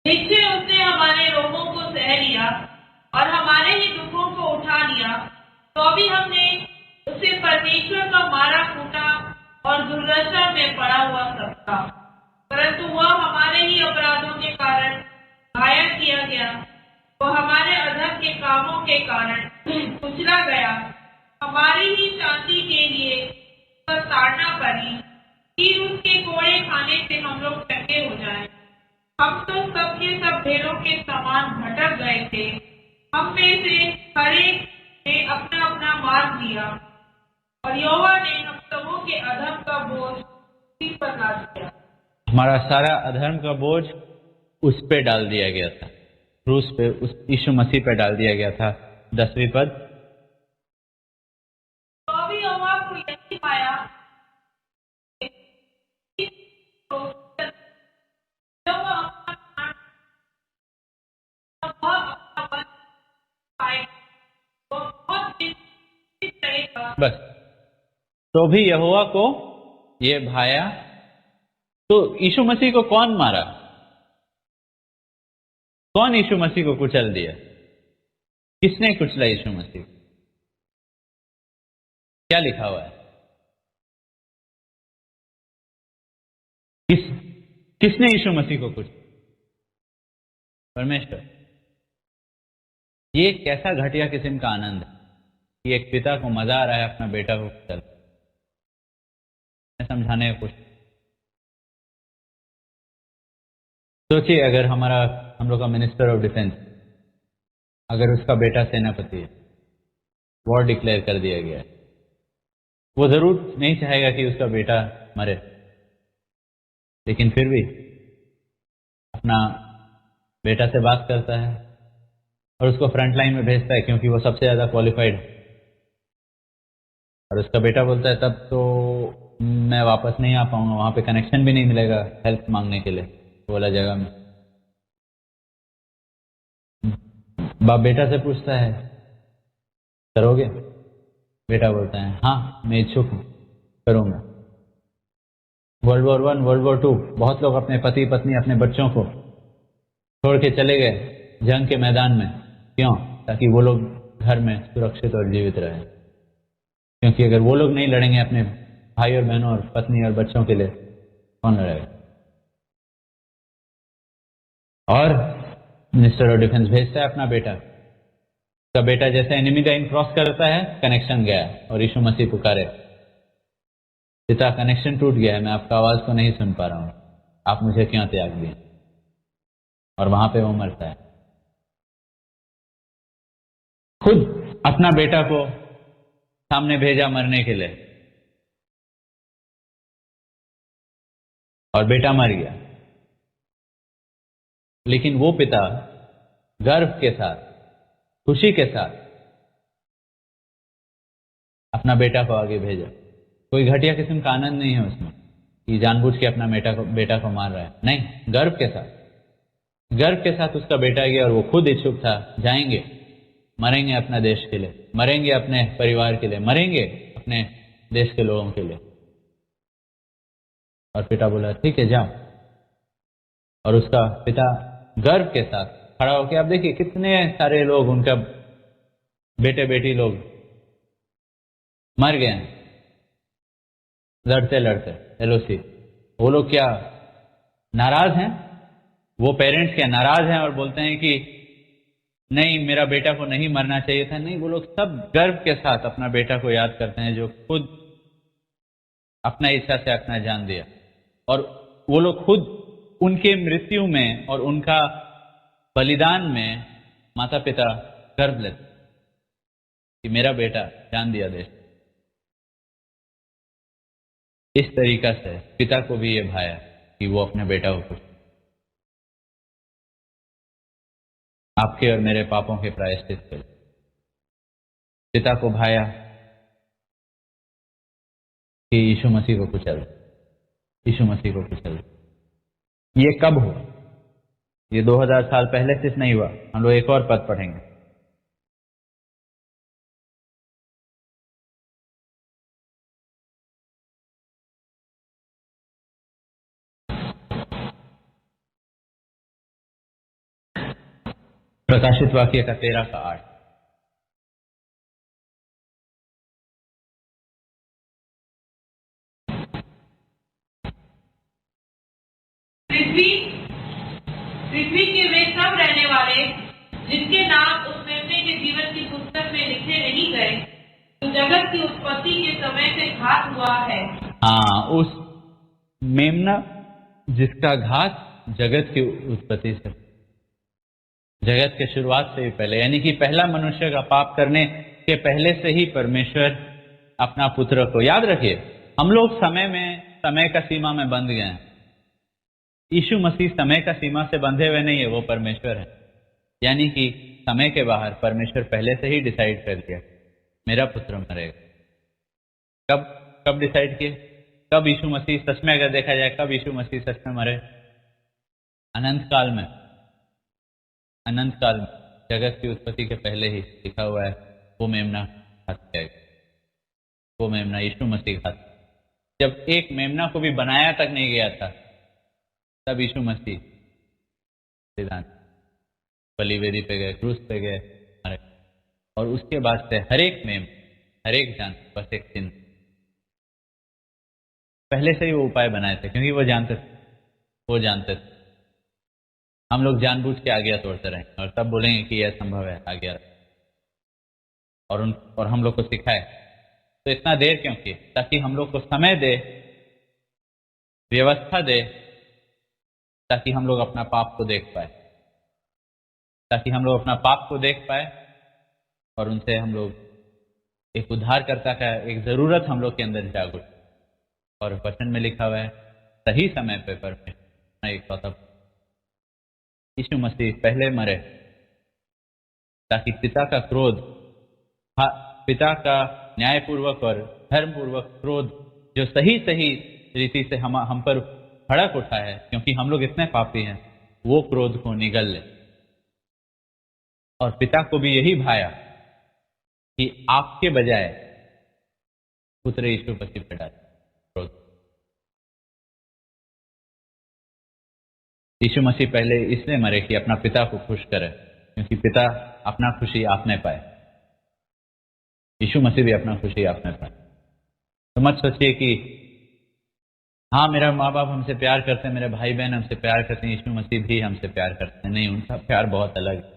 निश्चय उसने हमारे रोगों को सह लिया और हमारे ही दुखों को उठा लिया, तो भी हमने उसे परमेश्वर का मारा कूटा और दुर्दशा में पड़ा हुआ समझा। परंतु वह हमारे ही अपराधों के कारण घायल किया गया, वो हमारे अधर्म के कामों के कारण कुचला गया। हमारी ही शांति के लिए उसका ताड़ना पड़ी कि उसके कोड़े खाने से हम लोग चंगे हो जाएं। हम तो सबके सब भेड़ों के समान भटक गए थे, हम में से हर एक ने अपना अपना मार्ग लिया, और यहोवा ने हम सबों के अधर्म का बोझ उसी पर लाद दिया। हमारा सारा अधर्म का बोझ उस पे डाल दिया गया था, क्रूस पे, उस यीशु मसीह पे डाल दिया गया था। 10वीं पद, तो भी यहोवा को यही पाया बस। तो भी यहोवा को ये भाया। तो यीशु मसीह को कौन मारा? कौन यीशु मसीह को कुचल दिया? किसने कुचला यीशु मसीह? क्या लिखा हुआ है? किसने यीशु मसीह को कुचला? परमेश्वर। ये कैसा घटिया किस्म का आनंद है कि एक पिता को मजा आ रहा है अपना बेटा को कुचल। समझाने का कुछ सोचिए, अगर हम लोग का मिनिस्टर ऑफ डिफेंस, अगर उसका बेटा सेनापति है, वॉर डिक्लेयर कर दिया गया है, वो जरूर नहीं चाहेगा कि उसका बेटा मरे, लेकिन फिर भी अपना बेटा से बात करता है और उसको फ्रंट लाइन में भेजता है, क्योंकि वो सबसे ज्यादा क्वालिफाइड है। और उसका बेटा बोलता है तब तो मैं वापस नहीं आ पाऊंगा, वहां पे कनेक्शन भी नहीं मिलेगा हेल्प मांगने के लिए वो वाला जगह में। बाप बेटा से पूछता है करोगे? बेटा बोलता है हाँ मैं इच्छुक हूं, करूंगा। वर्ल्ड वॉर 1, वर्ल्ड वॉर 2, बहुत लोग अपने पति पत्नी, अपने बच्चों को छोड़ के चले गए जंग के मैदान में। क्यों? ताकि वो लोग घर में सुरक्षित और जीवित रहे। क्योंकि अगर वो लोग नहीं लड़ेंगे अपने भाई और बहनों और पत्नी और बच्चों के लिए, कौन लड़ेगा? और मिनिस्टर ऑफ डिफेंस भेजता है अपना बेटा। उसका बेटा जैसे एनिमी लाइन क्रॉस करता है, कनेक्शन गया और यीशु मसीह पुकारे, पिता कनेक्शन टूट गया है, मैं आपका आवाज को नहीं सुन पा रहा हूं, आप मुझे क्यों त्याग दिए? और वहां पे वो मरता है। खुद अपना बेटा को सामने भेजा मरने के लिए, और बेटा मर गया। लेकिन वो पिता गर्व के साथ, खुशी के साथ अपना बेटा को आगे भेजा। कोई घटिया किस्म का आनंद नहीं है उसमें कि जानबूझ के अपना बेटा को मार रहा है, नहीं, गर्व के साथ। गर्व के साथ उसका बेटा गया और वो खुद इच्छुक था, जाएंगे, मरेंगे अपना देश के लिए, मरेंगे अपने परिवार के लिए, मरेंगे अपने देश के लोगों के लिए। और पिता बोला ठीक है जाओ। और उसका पिता गर्व के साथ खड़ा होकर, आप देखिए कितने सारे लोग, उनका बेटे बेटी लोग मर गए हैं लड़ते लड़ते एलओसी। वो लोग क्या नाराज हैं? वो पेरेंट्स क्या नाराज हैं और बोलते हैं कि नहीं मेरा बेटा को नहीं मरना चाहिए था? नहीं, वो लोग सब गर्व के साथ अपना बेटा को याद करते हैं जो खुद अपना इच्छा से अपना जान दिया। और वो लोग खुद उनके मृत्यु में और उनका बलिदान में माता पिता गर्व लेते कि मेरा बेटा जान दिया देश। इस तरीका से पिता को भी ये भाया कि वो अपने बेटा को खुश, आपके और मेरे पापों के प्रायश्चित कर। पिता को भाया कि यीशु मसीह को कुचल, यीशु मसीह को कुचल। ये कब हो? ये 2000 साल पहले सिर्फ नहीं हुआ। हम लोग एक और पद पढ़ेंगे। प्रकाशित वाक्य का 13 का 8। पृथ्वी के वे सब रहने वाले जिनके नाम उस मेमने के जीवन की पुस्तक में लिखे नहीं गए, तो जगत की उत्पत्ति के समय से घात हुआ है। हाँ, उस मेमना जिसका घात जगत की उत्पत्ति से, जगत के शुरुआत से ही पहले, यानी कि पहला मनुष्य का पाप करने के पहले से ही परमेश्वर अपना पुत्र को, याद रखिए हम लोग समय का सीमा में बंध गए हैं। यीशु मसीह समय का सीमा से बंधे हुए नहीं है, वो परमेश्वर है। यानी कि समय के बाहर परमेश्वर पहले से ही डिसाइड कर दिया मेरा पुत्र मरेगा। कब डिसाइड किए? कब यीशु मसीह सच में, अगर देखा जाए कब यीशु मसीह सच में मरे? अनंत काल में। अनंत काल में, जगत की उत्पत्ति के पहले ही लिखा हुआ है वो मेमना घात जाएगा। वो मेमना यीशु मसीह घात। जब एक मेमना को भी बनाया तक नहीं गया था, तब यीशु मसीह बलिवेदी पे गए, क्रूस पे गए, मरे। और उसके बाद से हर एक जान बस एक दिन पहले से ही वो उपाय बनाए थे, क्योंकि वो जानते थे हम लोग जानबूझ के आज्ञा तोड़ते रहे और तब बोलेंगे कि यह संभव है आज्ञा, और हम लोग को सिखाए। तो इतना देर क्यों किए? ताकि हम लोग को समय दे, व्यवस्था दे, ताकि हम लोग अपना पाप को देख पाए, ताकि हम लोग अपना पाप को देख पाए और उनसे हम लोग एक उद्धारकर्ता का एक जरूरत हम लोग के अंदर जागृत। और वचन में लिखा हुआ है सही समय पे परमेश्वर एक यीशु मसीह पहले मरे ताकि पिता का क्रोध, पिता का न्यायपूर्वक और धर्मपूर्वक क्रोध जो सही रीति से हम पर भड़क उठा है, क्योंकि हम लोग इतने पापी हैं, वो क्रोध को निगल ले। और पिता को भी यही भाया कि आपके बजाय पुत्र यीशु मसीह पे डाले क्रोध। यीशु मसीह पहले इसलिए मरे कि अपना पिता को खुश करे, क्योंकि पिता अपना खुशी आप में पाए, यीशु मसीह भी अपना खुशी आप में पाए। तो मत सोचिए कि हाँ मेरा माँ बाप हमसे प्यार करते हैं, मेरे भाई बहन हमसे प्यार करते हैं, यीशु मसीह भी हमसे प्यार करते हैं। नहीं, उनका प्यार बहुत अलग है।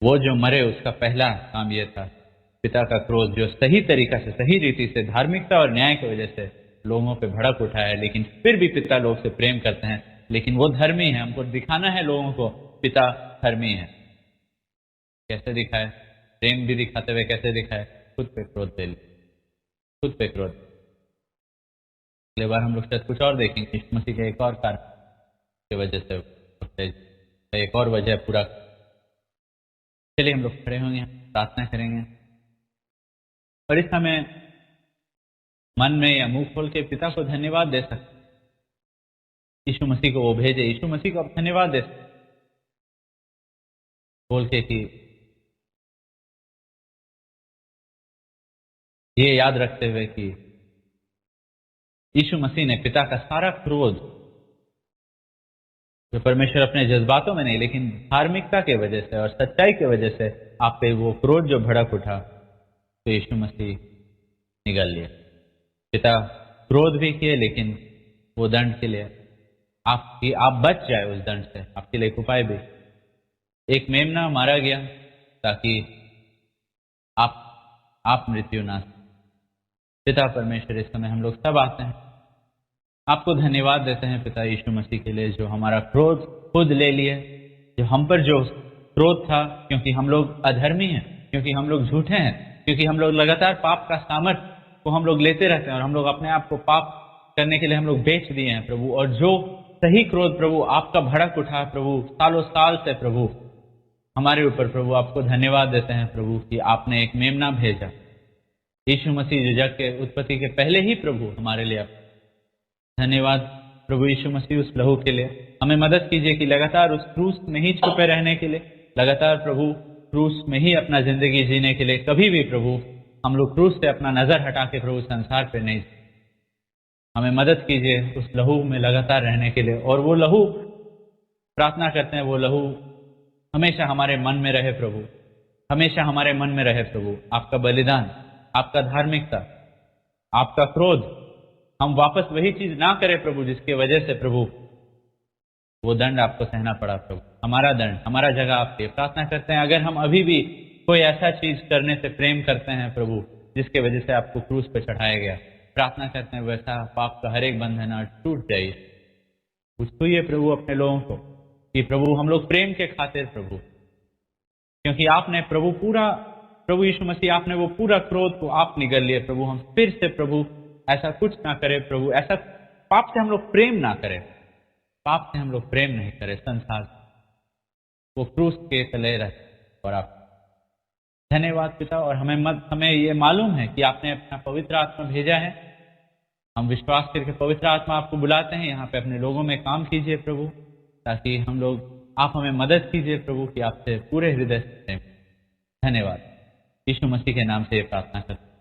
वो जो मरे उसका पहला काम यह था, पिता का क्रोध जो सही तरीका से, सही रीति से, धार्मिकता और न्याय की वजह से लोगों पे भड़क उठा है, लेकिन फिर भी पिता लोग से प्रेम करते हैं, लेकिन वो धर्मी है। हमको दिखाना है लोगों को पिता धर्मी है। कैसे दिखाए? प्रेम भी दिखाते हुए कैसे दिखाए? खुद पे क्रोध दे, खुद पे क्रोध। अगले बार हम लोग शायद कुछ और देखेंगे, यीशु मसीह के एक और कारण की वजह से, एक और वजह पूरा। चलिए हम लोग खड़े होंगे, प्रार्थना करेंगे और इस समय मन में या मुंह खोल के पिता को धन्यवाद दे सकते। यीशु मसीह को वो भेजे, यीशु मसीह को आप धन्यवाद दे बोल के कि ये याद रखते हुए कि यीशु मसीह ने पिता का सारा क्रोध, जो परमेश्वर अपने जज्बातों में नहीं लेकिन धार्मिकता के वजह से और सच्चाई की वजह से आप पे वो क्रोध जो भड़क उठा, तो यीशु मसीह निगल लिया। पिता क्रोध भी किए, लेकिन वो दंड के लिए आप बच जाए उस दंड से, आपके लिए एक उपाय भी। एक मेमना मारा गया ताकि आप मृत्यु ना। पिता परमेश्वर, इस समय हम लोग सब आते हैं, आपको धन्यवाद देते हैं पिता यीशु मसीह के लिए, जो हमारा क्रोध खुद ले लिए, जो हम पर जो क्रोध था, क्योंकि हम लोग अधर्मी हैं, क्योंकि हम लोग झूठे हैं, क्योंकि हम लोग लगातार पाप का सामर्थ को हम लोग लेते रहते हैं और हम लोग अपने आप को पाप करने के लिए हम लोग बेच दिए हैं प्रभु। और जो सही क्रोध प्रभु आपका भड़क उठा प्रभु सालों साल से प्रभु हमारे ऊपर, प्रभु आपको धन्यवाद देते हैं प्रभु कि आपने एक मेमना भेजा, यीशु मसीह जो जग के उत्पत्ति के पहले ही प्रभु हमारे लिए। धन्यवाद प्रभु यीशु मसीह उस लहू के लिए। हमें मदद कीजिए कि लगातार उस क्रूस में ही छुपे रहने के लिए, लगातार प्रभु क्रूस में ही अपना जिंदगी जीने के लिए, कभी भी प्रभु हम लोग क्रूस से अपना नजर हटा के प्रभु संसार पे नहीं। हमें मदद कीजिए उस लहू में लगातार रहने के लिए, और वो लहू प्रार्थना करते हैं, वो लहू हमेशा हमारे मन में रहे प्रभु, हमेशा हमारे मन में रहे प्रभु। आपका बलिदान, आपका धार्मिकता, आपका क्रोध, हम वापस वही चीज ना करें प्रभु जिसकी वजह से प्रभु वो दंड आपको सहना पड़ा प्रभु। हमारा दंड, हमारा जगह आपके। प्रार्थना करते हैं अगर हम अभी भी कोई ऐसा चीज करने से प्रेम करते हैं प्रभु जिसके वजह से आपको क्रूस पर चढ़ाया गया, प्रार्थना करते हैं वैसा पाप का हर एक बंधन आज टूट जाए। पूछिए प्रभु अपने लोगों को कि प्रभु हम लोग प्रेम के खातिर प्रभु, क्योंकि आपने प्रभु पूरा, प्रभु यीशु मसीह आपने वो पूरा क्रोध को आप निगल लिए प्रभु। हम फिर से प्रभु ऐसा कुछ ना करें प्रभु, ऐसा पाप से हम लोग प्रेम ना करें, पाप से हम लोग प्रेम नहीं करें, संसार वो क्रूस के तले रहे। और आप धन्यवाद पिता। और हमें ये मालूम है कि आपने अपना पवित्र आत्मा भेजा है, हम विश्वास करके पवित्र आत्मा आपको बुलाते हैं यहाँ पे अपने लोगों में काम कीजिए प्रभु, ताकि हम लोग, आप हमें मदद कीजिए प्रभु कि आपसे पूरे हृदय से। धन्यवाद, यीशु मसीह के नाम से ये प्रार्थना करते हैं।